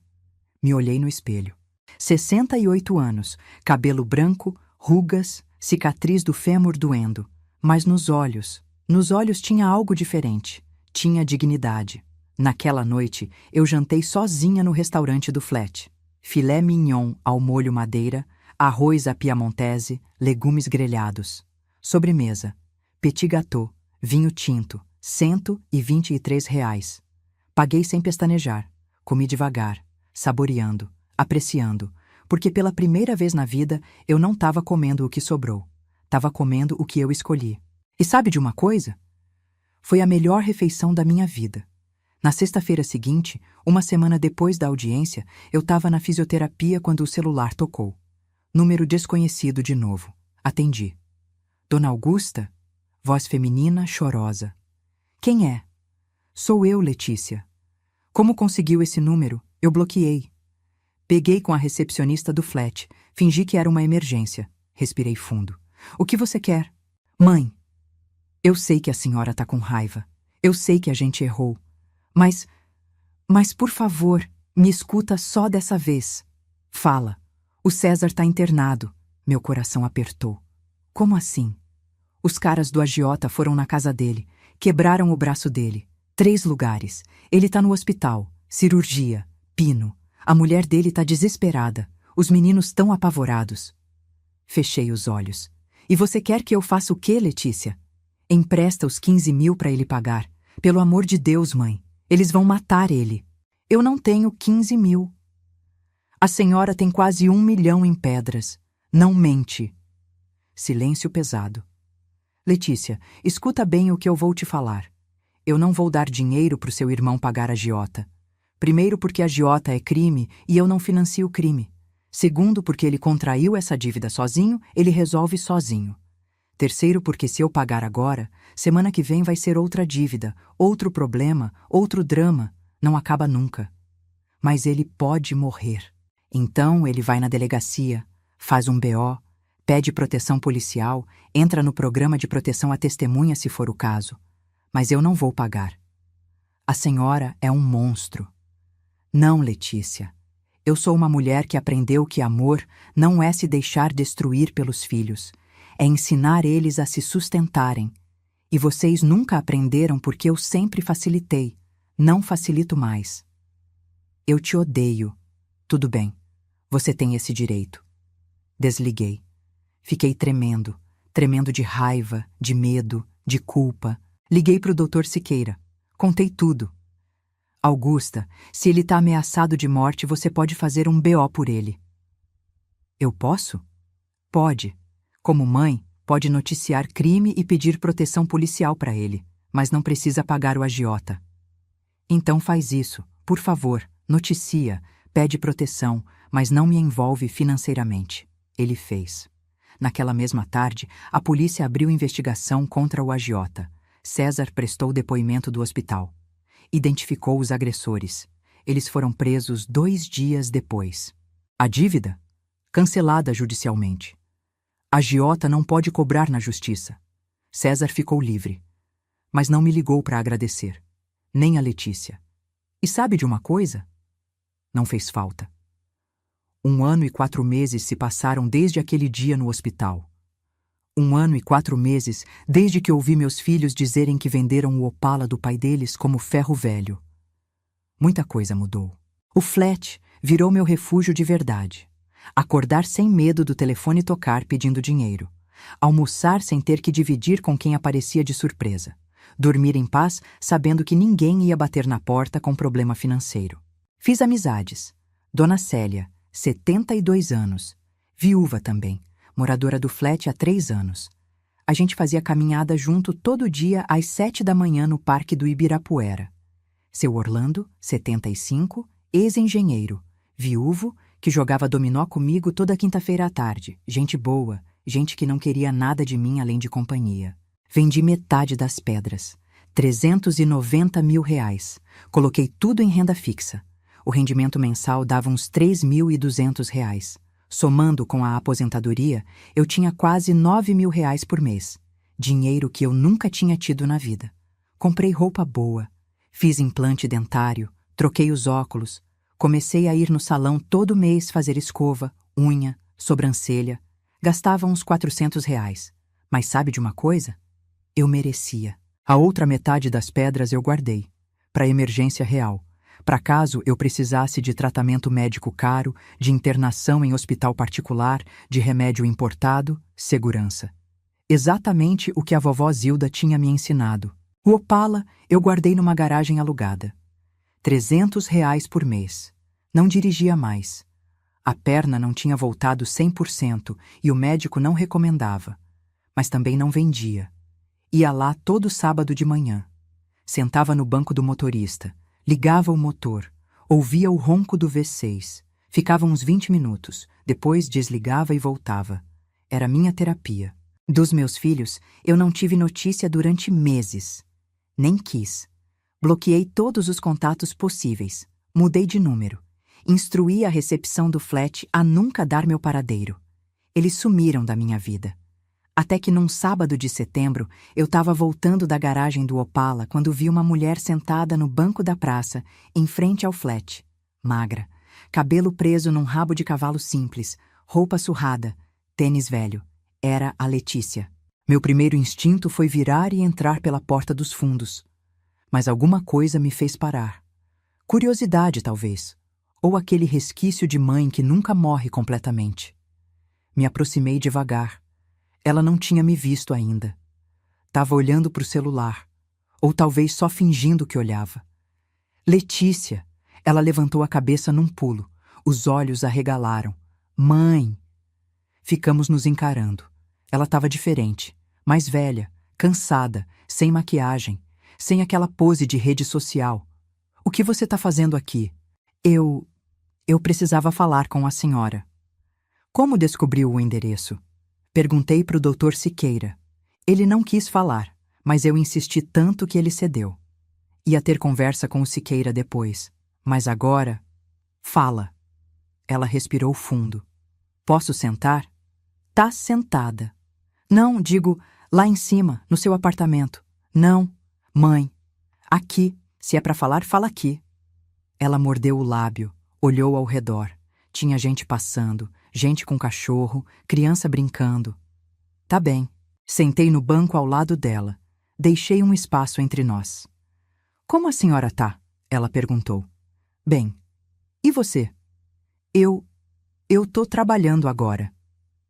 Me olhei no espelho. 68 anos, cabelo branco, rugas, cicatriz do fêmur doendo. Mas nos olhos tinha algo diferente. Tinha dignidade. Naquela noite, eu jantei sozinha no restaurante do flat. Filé mignon ao molho madeira, arroz à piamontese, legumes grelhados. Sobremesa. Petit gâteau, vinho tinto, R$ 123. Paguei sem pestanejar. Comi devagar, saboreando, apreciando, porque pela primeira vez na vida eu não estava comendo o que sobrou. Estava comendo o que eu escolhi. E sabe de uma coisa? Foi a melhor refeição da minha vida. Na sexta-feira seguinte, uma semana depois da audiência, eu estava na fisioterapia quando o celular tocou. Número desconhecido de novo. Atendi. Dona Augusta? Voz feminina, chorosa. Quem é? Sou eu, Letícia. Como conseguiu esse número? Eu bloqueei. Peguei com a recepcionista do flat. Fingi que era uma emergência. Respirei fundo. O que você quer? Mãe. Eu sei que a senhora tá com raiva. Eu sei que a gente errou. Mas por favor, me escuta só dessa vez. Fala. O César tá internado. Meu coração apertou. Como assim? Os caras do agiota foram na casa dele. Quebraram o braço dele. 3 lugares. Ele tá no hospital. Cirurgia. Pino. A mulher dele tá desesperada. Os meninos tão apavorados. Fechei os olhos. E você quer que eu faça o quê, Letícia? Empresta os 15 mil para ele pagar. Pelo amor de Deus, mãe. Eles vão matar ele. Eu não tenho 15 mil. A senhora tem quase 1 milhão em pedras. Não mente. Silêncio pesado. Letícia, escuta bem o que eu vou te falar. Eu não vou dar dinheiro para o seu irmão pagar a agiota. Primeiro porque a agiota é crime e eu não financio o crime. Segundo porque ele contraiu essa dívida sozinho, ele resolve sozinho. Terceiro porque se eu pagar agora, semana que vem vai ser outra dívida, outro problema, outro drama, não acaba nunca. Mas ele pode morrer. Então ele vai na delegacia, faz um BO, pede proteção policial, entra no programa de proteção à testemunha se for o caso. Mas eu não vou pagar. A senhora é um monstro. Não, Letícia. Eu sou uma mulher que aprendeu que amor não é se deixar destruir pelos filhos. É ensinar eles a se sustentarem. E vocês nunca aprenderam porque eu sempre facilitei. Não facilito mais. Eu te odeio. Tudo bem. Você tem esse direito. Desliguei. Fiquei tremendo de raiva, de medo, de culpa. Liguei para o Dr. Siqueira. Contei tudo. Augusta, se ele está ameaçado de morte, você pode fazer um BO por ele. Eu posso? Pode. Como mãe, pode noticiar crime e pedir proteção policial para ele, mas não precisa pagar o agiota. Então faz isso, por favor, noticia, pede proteção, mas não me envolve financeiramente. Ele fez. Naquela mesma tarde, a polícia abriu investigação contra o agiota. César prestou depoimento do hospital. Identificou os agressores. Eles foram presos 2 dias depois. A dívida? Cancelada judicialmente. A agiota não pode cobrar na justiça. César ficou livre. Mas não me ligou para agradecer. Nem a Letícia. E sabe de uma coisa? Não fez falta. 1 ano e 4 meses se passaram desde aquele dia no hospital. 1 ano e 4 meses desde que ouvi meus filhos dizerem que venderam o Opala do pai deles como ferro velho. Muita coisa mudou. O flat virou meu refúgio de verdade. Acordar sem medo do telefone tocar pedindo dinheiro. Almoçar sem ter que dividir com quem aparecia de surpresa. Dormir em paz sabendo que ninguém ia bater na porta com problema financeiro. Fiz amizades. Dona Célia, 72 anos. Viúva também. Moradora do flat há 3 anos. A gente fazia caminhada junto todo dia às 7 da manhã no Parque do Ibirapuera. Seu Orlando, 75, ex-engenheiro, viúvo, que jogava dominó comigo toda quinta-feira à tarde. Gente boa, gente que não queria nada de mim além de companhia. Vendi metade das pedras, 390 mil reais. Coloquei tudo em renda fixa. O rendimento mensal dava uns 3.200 reais. Somando com a aposentadoria, eu tinha quase 9 mil reais por mês. Dinheiro que eu nunca tinha tido na vida. Comprei roupa boa. Fiz implante dentário. Troquei os óculos. Comecei a ir no salão todo mês fazer escova, unha, sobrancelha. Gastava uns 400 reais. Mas sabe de uma coisa? Eu merecia. A outra metade das pedras eu guardei. Para emergência real. Para caso eu precisasse de tratamento médico caro, de internação em hospital particular, de remédio importado, segurança. Exatamente o que a vovó Zilda tinha me ensinado. O Opala eu guardei numa garagem alugada. 300 reais por mês. Não dirigia mais. A perna não tinha voltado 100% e o médico não recomendava. Mas também não vendia. Ia lá todo sábado de manhã. Sentava no banco do motorista. Ligava o motor, ouvia o ronco do V6, ficava uns 20 minutos, depois desligava e voltava. Era minha terapia. Dos meus filhos, eu não tive notícia durante meses. Nem quis. Bloqueei todos os contatos possíveis. Mudei de número. Instruí a recepção do flat a nunca dar meu paradeiro. Eles sumiram da minha vida. Até que num sábado de setembro, eu estava voltando da garagem do Opala quando vi uma mulher sentada no banco da praça, em frente ao flat. Magra, cabelo preso num rabo de cavalo simples, roupa surrada, tênis velho. Era a Letícia. Meu primeiro instinto foi virar e entrar pela porta dos fundos. Mas alguma coisa me fez parar. Curiosidade, talvez. Ou aquele resquício de mãe que nunca morre completamente. Me aproximei devagar. Ela não tinha me visto ainda. Tava olhando para o celular. Ou talvez só fingindo que olhava. Letícia! Ela levantou a cabeça num pulo. Os olhos arregalaram. Mãe! Ficamos nos encarando. Ela estava diferente. Mais velha, cansada, sem maquiagem, sem aquela pose de rede social. O que você está fazendo aqui? Eu precisava falar com a senhora. Como descobriu o endereço? Perguntei para o Dr. Siqueira. Ele não quis falar, mas eu insisti tanto que ele cedeu. Ia ter conversa com o Siqueira depois, mas agora... Fala. Ela respirou fundo. Posso sentar? Tá sentada. Não, digo, lá em cima, no seu apartamento. Não, mãe. Aqui, se é para falar, fala aqui. Ela mordeu o lábio, olhou ao redor. Tinha gente passando, gente com cachorro, criança brincando. Tá bem. Sentei no banco ao lado dela. Deixei um espaço entre nós. Como a senhora tá? Ela perguntou. Bem. E você? Eu tô trabalhando agora.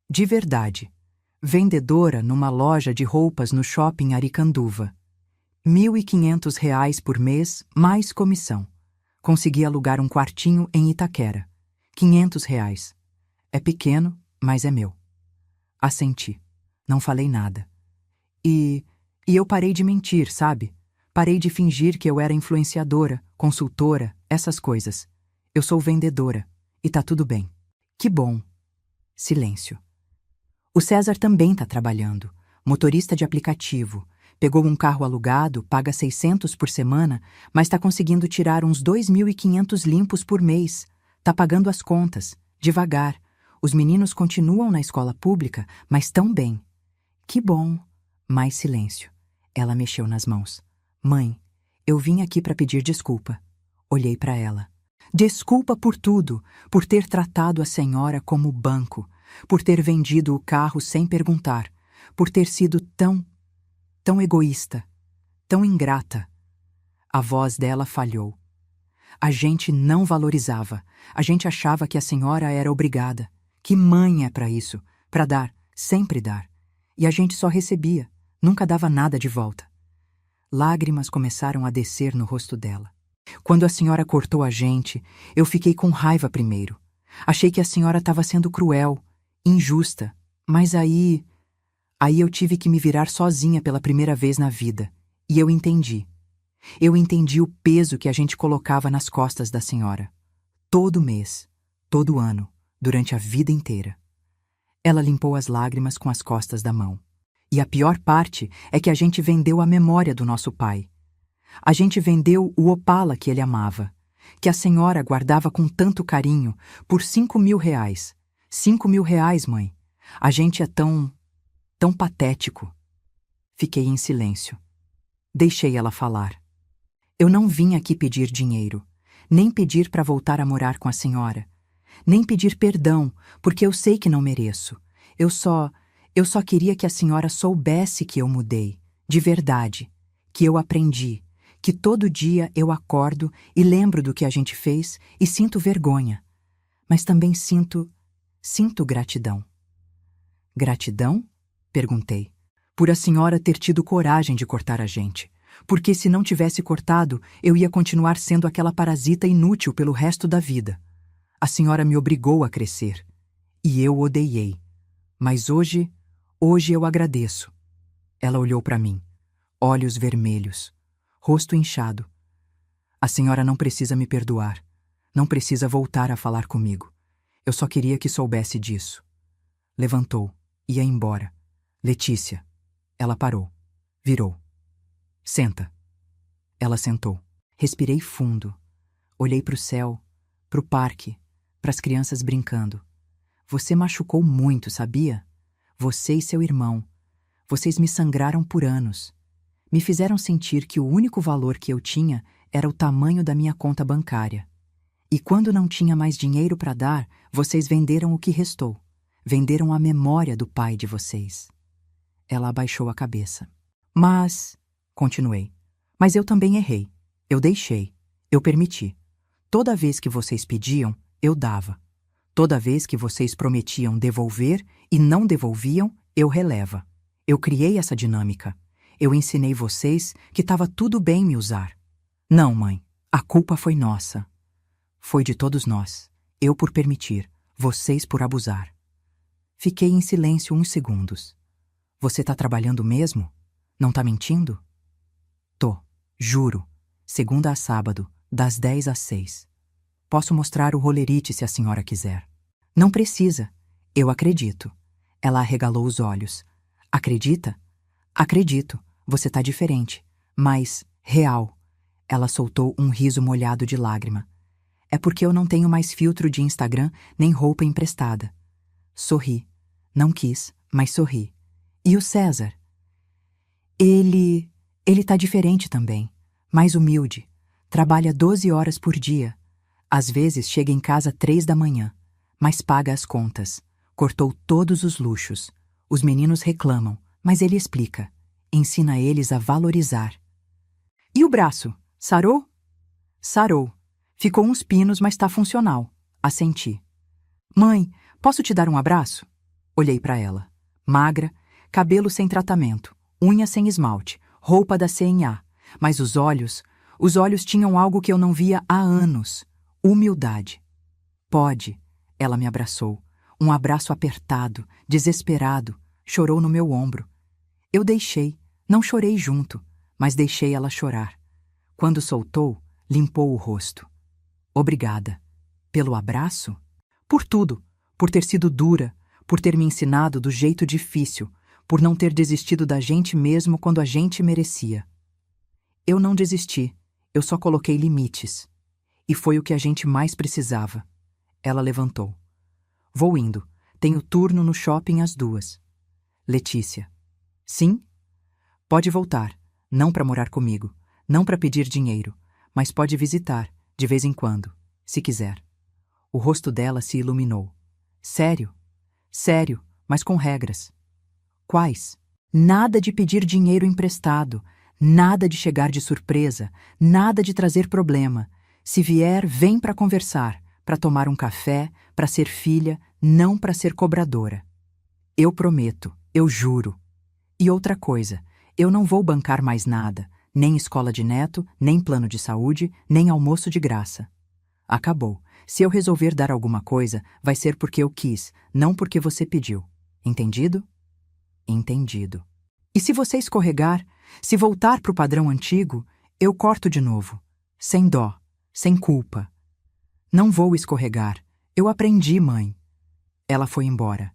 De verdade. Vendedora numa loja de roupas no shopping Aricanduva. R$ 1.500 por mês, mais comissão. Consegui alugar um quartinho em Itaquera. R$ 500. É pequeno, mas é meu. Assenti. Não falei nada. E eu parei de mentir, sabe? Parei de fingir que eu era influenciadora, consultora, essas coisas. Eu sou vendedora. E tá tudo bem. Que bom. Silêncio. O César também tá trabalhando. Motorista de aplicativo. Pegou um carro alugado, paga 600 por semana, mas está conseguindo tirar uns 2.500 limpos por mês. Tá pagando as contas, devagar. Os meninos continuam na escola pública, mas estão bem. Que bom. Mais silêncio. Ela mexeu nas mãos. Mãe, eu vim aqui para pedir desculpa. Olhei para ela. Desculpa por tudo, por ter tratado a senhora como banco, por ter vendido o carro sem perguntar, por ter sido tão egoísta, tão ingrata. A voz dela falhou. A gente não valorizava. A gente achava que a senhora era obrigada. Que mãe é para isso? Para dar, sempre dar. E a gente só recebia, nunca dava nada de volta. Lágrimas começaram a descer no rosto dela. Quando a senhora cortou a gente, eu fiquei com raiva primeiro. Achei que a senhora estava sendo cruel, injusta, mas aí eu tive que me virar sozinha pela primeira vez na vida. E eu entendi. Eu entendi o peso que a gente colocava nas costas da senhora. Todo mês, todo ano, durante a vida inteira. Ela limpou as lágrimas com as costas da mão. E a pior parte é que a gente vendeu a memória do nosso pai. A gente vendeu o Opala que ele amava, que a senhora guardava com tanto carinho, por 5.000 reais. 5.000 reais, mãe. A gente é tão patético. Fiquei em silêncio. Deixei ela falar. Eu não vim aqui pedir dinheiro, nem pedir para voltar a morar com a senhora, nem pedir perdão, porque eu sei que não mereço. Eu só queria que a senhora soubesse que eu mudei, de verdade, que eu aprendi, que todo dia eu acordo e lembro do que a gente fez e sinto vergonha, mas também sinto gratidão. Gratidão? Perguntei. Por a senhora ter tido coragem de cortar a gente. Porque se não tivesse cortado, eu ia continuar sendo aquela parasita inútil pelo resto da vida. A senhora me obrigou a crescer. E eu odiei. Mas hoje eu agradeço. Ela olhou para mim. Olhos vermelhos. Rosto inchado. A senhora não precisa me perdoar. Não precisa voltar a falar comigo. Eu só queria que soubesse disso. Levantou. Ia embora. Letícia. Ela parou. Virou. Senta. Ela sentou. Respirei fundo. Olhei para o céu, para o parque, para as crianças brincando. Você machucou muito, sabia? Você e seu irmão. Vocês me sangraram por anos. Me fizeram sentir que o único valor que eu tinha era o tamanho da minha conta bancária. E quando não tinha mais dinheiro para dar, vocês venderam o que restou. Venderam a memória do pai de vocês. Ela abaixou a cabeça. Continuei. Mas eu também errei. Eu deixei. Eu permiti. Toda vez que vocês pediam, eu dava. Toda vez que vocês prometiam devolver e não devolviam, eu releva. Eu criei essa dinâmica. Eu ensinei vocês que estava tudo bem me usar. Não, mãe. A culpa foi nossa. Foi de todos nós. Eu por permitir, vocês por abusar. Fiquei em silêncio uns segundos. Você tá trabalhando mesmo? Não tá mentindo? Tô, juro. Segunda a sábado, das 10 às 6. Posso mostrar o rolerite se a senhora quiser. Não precisa. Eu acredito. Ela arregalou os olhos. Acredita? Acredito. Você tá diferente. Mas, real. Ela soltou um riso molhado de lágrima. É porque eu não tenho mais filtro de Instagram nem roupa emprestada. Sorri. Não quis, mas sorri. E o César? Ele tá diferente também. Mais humilde. Trabalha 12 horas por dia. Às vezes chega em casa 3 da manhã. Mas paga as contas. Cortou todos os luxos. Os meninos reclamam, mas ele explica. Ensina eles a valorizar. E o braço? Sarou? Sarou. Ficou uns pinos, mas tá funcional. Assenti. Mãe, posso te dar um abraço? Olhei para ela. Magra, cabelo sem tratamento, unha sem esmalte, roupa da C&A. Mas os olhos tinham algo que eu não via há anos. Humildade. Pode. Ela me abraçou. Um abraço apertado, desesperado. Chorou no meu ombro. Eu deixei. Não chorei junto, mas deixei ela chorar. Quando soltou, limpou o rosto. Obrigada. Pelo abraço? Por tudo. Por ter sido dura. Por ter me ensinado do jeito difícil. por não ter desistido da gente mesmo quando a gente merecia. Eu não desisti, eu só coloquei limites. E foi o que a gente mais precisava. Ela levantou. Vou indo. Tenho turno no shopping às 2. Letícia. Sim? Pode voltar. Não para morar comigo. Não para pedir dinheiro. Mas pode visitar, de vez em quando, se quiser. O rosto dela se iluminou. Sério? Sério, mas com regras. Quais? Nada de pedir dinheiro emprestado. Nada de chegar de surpresa. Nada de trazer problema. Se vier, vem para conversar, para tomar um café, para ser filha, não para ser cobradora. Eu prometo, eu juro. E outra coisa, eu não vou bancar mais nada, nem escola de neto, nem plano de saúde, nem almoço de graça. Acabou. Se eu resolver dar alguma coisa, vai ser porque eu quis, não porque você pediu. Entendido? Entendido. E se você escorregar, se voltar para o padrão antigo, eu corto de novo. Sem dó, sem culpa. Não vou escorregar. Eu aprendi, mãe. Ela foi embora.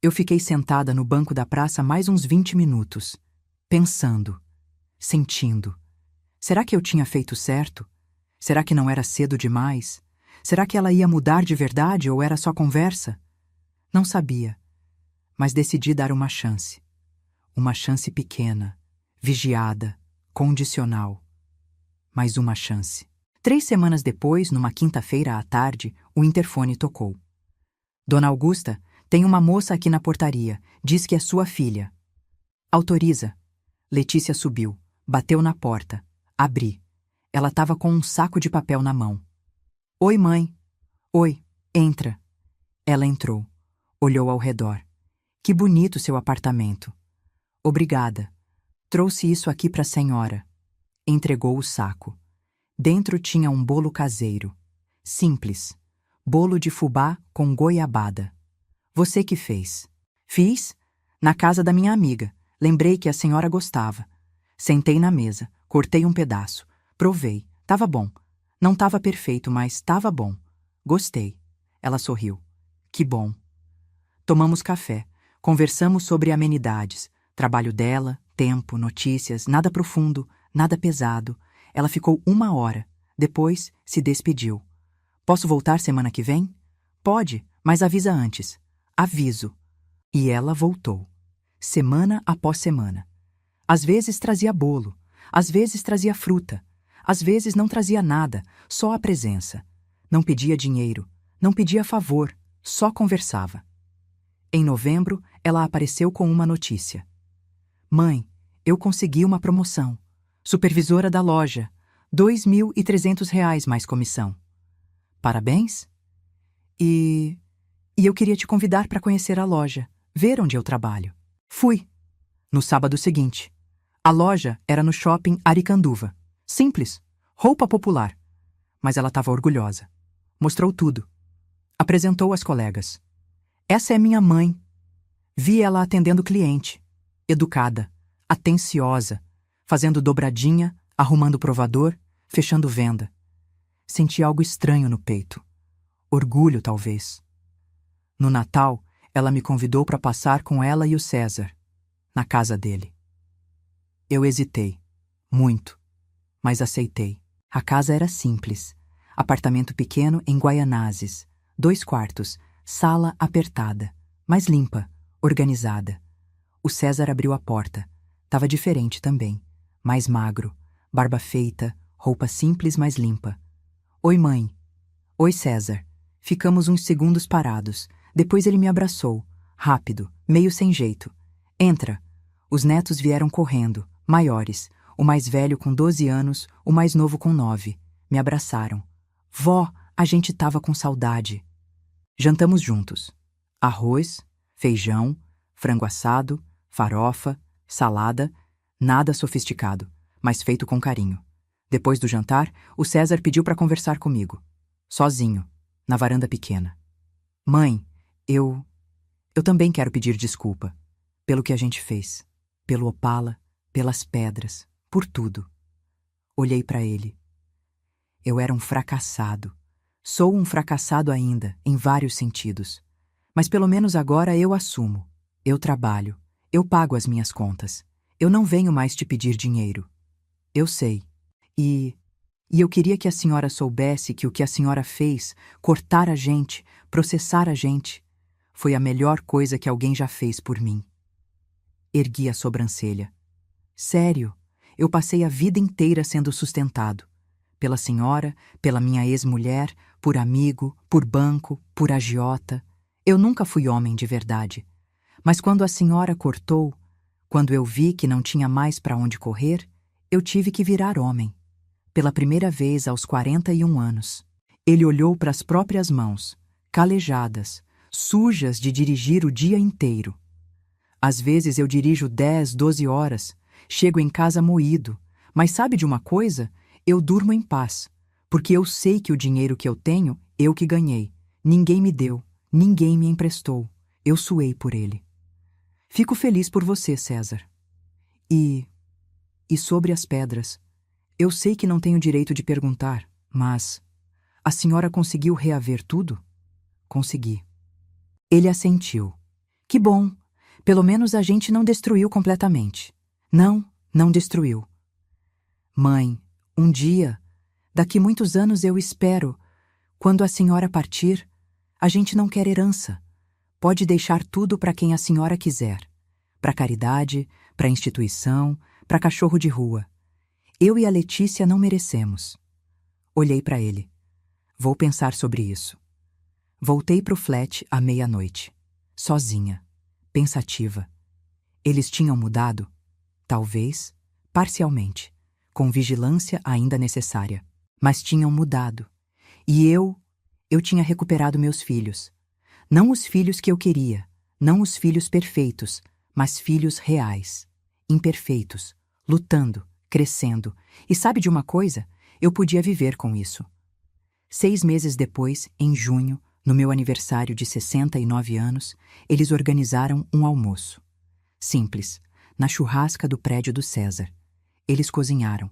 Eu fiquei sentada no banco da praça mais uns 20 minutos, pensando, sentindo. Será que eu tinha feito certo? Será que não era cedo demais? Será que ela ia mudar de verdade ou era só conversa? Não sabia, mas decidi dar uma chance. Uma chance pequena, vigiada, condicional. Mais uma chance. 3 semanas depois, numa quinta-feira à tarde, o interfone tocou. Dona Augusta, tem uma moça aqui na portaria. Diz que é sua filha. Autoriza. Letícia subiu, bateu na porta. Abri. Ela estava com um saco de papel na mão. Oi, mãe. Oi, entra. Ela entrou. Olhou ao redor. Que bonito seu apartamento. Obrigada. Trouxe isso aqui para a senhora. Entregou o saco. Dentro tinha um bolo caseiro. Simples. Bolo de fubá com goiabada. Você que fez. Fiz? Na casa da minha amiga. Lembrei que a senhora gostava. Sentei na mesa, cortei um pedaço. Provei. Tava bom. Não tava perfeito, mas tava bom. Gostei. Ela sorriu. Que bom. Tomamos café. Conversamos sobre amenidades. Trabalho dela, tempo, notícias, nada profundo, nada pesado. Ela ficou 1 hora. Depois, se despediu. Posso voltar semana que vem? Pode, mas avisa antes. Aviso. E ela voltou. Semana após semana. Às vezes trazia bolo. Às vezes trazia fruta. Às vezes não trazia nada, só a presença. Não pedia dinheiro. Não pedia favor. Só conversava. Em novembro, ela apareceu com uma notícia. Mãe, eu consegui uma promoção. Supervisora da loja. R$ 2.300 mais comissão. Parabéns? E eu queria te convidar para conhecer a loja, ver onde eu trabalho. Fui. No sábado seguinte. A loja era no shopping Aricanduva. Simples. Roupa popular. Mas ela estava orgulhosa. Mostrou tudo. Apresentou as colegas. Essa é minha mãe. Vi ela atendendo cliente. Educada. Atenciosa. Fazendo dobradinha, arrumando provador, fechando venda. Senti algo estranho no peito. Orgulho, talvez. No Natal, ela me convidou para passar com ela e o César, na casa dele. Eu hesitei, muito, mas aceitei. A casa era simples. Apartamento pequeno em Guaianazes, 2 quartos, sala apertada, mas limpa, organizada. O César abriu a porta. Tava diferente também, mais magro, barba feita, roupa simples, mas limpa. Oi, mãe. Oi, César. Ficamos uns segundos parados. Depois ele me abraçou, rápido, meio sem jeito. Entra. Os netos vieram correndo, maiores, o mais velho com 12 anos, o mais novo com 9. Me abraçaram. Vó, a gente tava com saudade. Jantamos juntos. Arroz, feijão, frango assado, farofa, salada, nada sofisticado, mas feito com carinho. Depois do jantar, o César pediu para conversar comigo. Sozinho, na varanda pequena. Mãe, eu também quero pedir desculpa. Pelo que a gente fez. Pelo Opala, pelas pedras, por tudo. Olhei para ele. Eu era um fracassado. Sou um fracassado ainda, em vários sentidos. Mas pelo menos agora eu assumo. Eu trabalho. Eu pago as minhas contas. Eu não venho mais te pedir dinheiro. Eu sei. E eu queria que a senhora soubesse que o que a senhora fez, cortar a gente, processar a gente, foi a melhor coisa que alguém já fez por mim. Ergui a sobrancelha. Sério, eu passei a vida inteira sendo sustentado. Pela senhora, pela minha ex-mulher, por amigo, por banco, por agiota. Eu nunca fui homem de verdade. Mas quando a senhora cortou, quando eu vi que não tinha mais para onde correr, eu tive que virar homem. Pela primeira vez aos 41 anos. Ele olhou para as próprias mãos, calejadas, sujas de dirigir o dia inteiro. Às vezes eu dirijo 10, 12 horas, chego em casa moído, mas sabe de uma coisa? Eu durmo em paz, porque eu sei que o dinheiro que eu tenho, eu que ganhei. Ninguém me deu, ninguém me emprestou. Eu suei por ele. Fico feliz por você, César. E sobre as pedras? Eu sei que não tenho direito de perguntar, mas a senhora conseguiu reaver tudo? Consegui. Ele assentiu. Que bom. Pelo menos a gente não destruiu completamente. Não destruiu. Mãe, um dia, daqui muitos anos eu espero, quando a senhora partir, a gente não quer herança. Pode deixar tudo para quem a senhora quiser. Para caridade, para instituição, para cachorro de rua. Eu e a Letícia não merecemos. Olhei para ele. Vou pensar sobre isso. Voltei pro flat à meia-noite. Sozinha. Pensativa. Eles tinham mudado? Talvez, parcialmente, com vigilância ainda necessária. Mas tinham mudado. E eu tinha recuperado meus filhos. Não os filhos que eu queria, não os filhos perfeitos, mas filhos reais, imperfeitos, lutando, crescendo. E sabe de uma coisa? Eu podia viver com isso. 6 meses depois, em junho, no meu aniversário de 69 anos, eles organizaram um almoço. Simples, na churrasca do prédio do César. Eles cozinharam.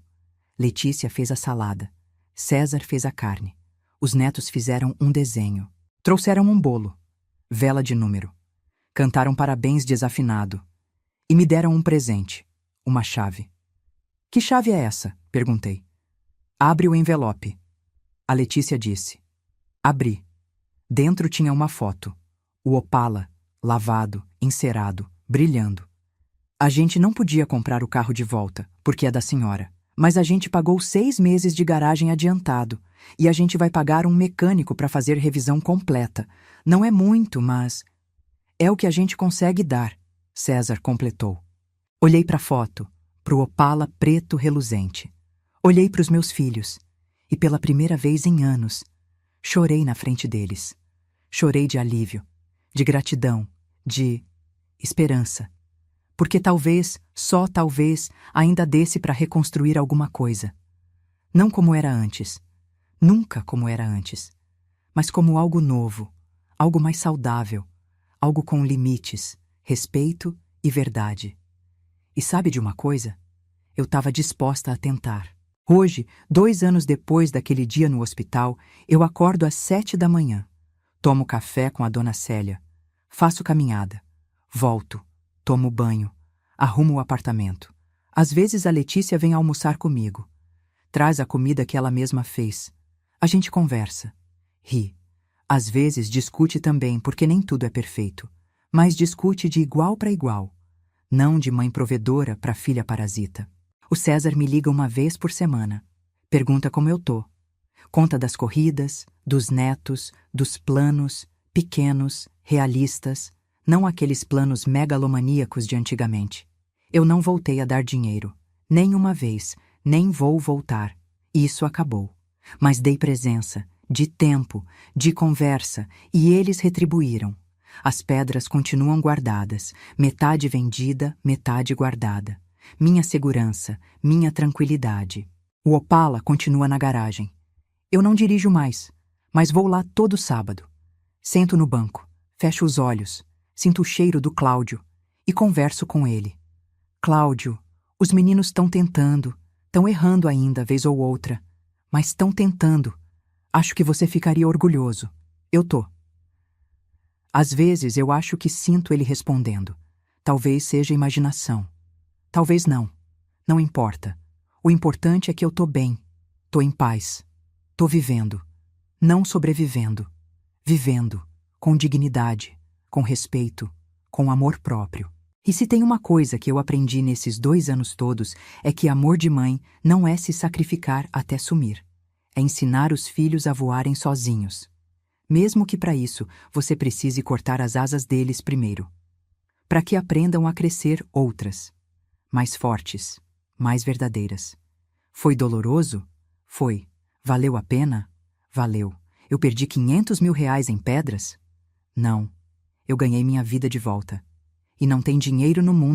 Letícia fez a salada. César fez a carne. Os netos fizeram um desenho. Trouxeram um bolo. Vela de número. Cantaram parabéns desafinado. E me deram um presente. Uma chave. Que chave é essa? Perguntei. Abre o envelope. A Letícia disse. Abri. Dentro tinha uma foto. O Opala, lavado, encerado, brilhando. A gente não podia comprar o carro de volta, porque é da senhora. Mas a gente pagou 6 meses de garagem adiantado. E a gente vai pagar um mecânico para fazer revisão completa. Não é muito, mas é o que a gente consegue dar, César completou. Olhei para a foto, para o Opala preto reluzente. Olhei para os meus filhos. E pela primeira vez em anos, chorei na frente deles. Chorei de alívio, de gratidão, de esperança. Porque talvez, só talvez, ainda desse para reconstruir alguma coisa. Não como era antes, nunca como era antes, mas como algo novo, algo mais saudável, algo com limites, respeito e verdade. E sabe de uma coisa? Eu estava disposta a tentar. Hoje, 2 anos depois daquele dia no hospital, eu acordo às 7 da manhã. Tomo café com a dona Célia. Faço caminhada. Volto. Tomo banho. Arrumo o apartamento. Às vezes a Letícia vem almoçar comigo. Traz a comida que ela mesma fez. A gente conversa. Ri. Às vezes discute também, porque nem tudo é perfeito. Mas discute de igual para igual. Não de mãe provedora para filha parasita. O César me liga uma vez por semana. Pergunta como eu tô. Conta das corridas, dos netos, dos planos, pequenos, realistas, não aqueles planos megalomaníacos de antigamente. Eu não voltei a dar dinheiro. Nem uma vez, nem vou voltar. Isso acabou. Mas dei presença, de tempo, de conversa, e eles retribuíram. As pedras continuam guardadas, metade vendida, metade guardada. Minha segurança, minha tranquilidade. O Opala continua na garagem. Eu não dirijo mais, mas vou lá todo sábado. Sento no banco, fecho os olhos, sinto o cheiro do Cláudio e converso com ele. Cláudio, os meninos estão tentando, estão errando ainda, vez ou outra, mas estão tentando. Acho que você ficaria orgulhoso. Eu tô. Às vezes eu acho que sinto ele respondendo. Talvez seja imaginação. Talvez não. Não importa. O importante é que eu tô bem. Tô em paz. Tô vivendo. Não sobrevivendo. Vivendo. Com dignidade. Com respeito. Com amor próprio. E se tem uma coisa que eu aprendi nesses 2 anos todos, é que amor de mãe não é se sacrificar até sumir. É ensinar os filhos a voarem sozinhos. Mesmo que para isso você precise cortar as asas deles primeiro. Para que aprendam a crescer outras. Mais fortes. Mais verdadeiras. Foi doloroso? Foi. Valeu a pena? Valeu. Eu perdi 500 mil reais em pedras? Não. Eu ganhei minha vida de volta. E não tem dinheiro no mundo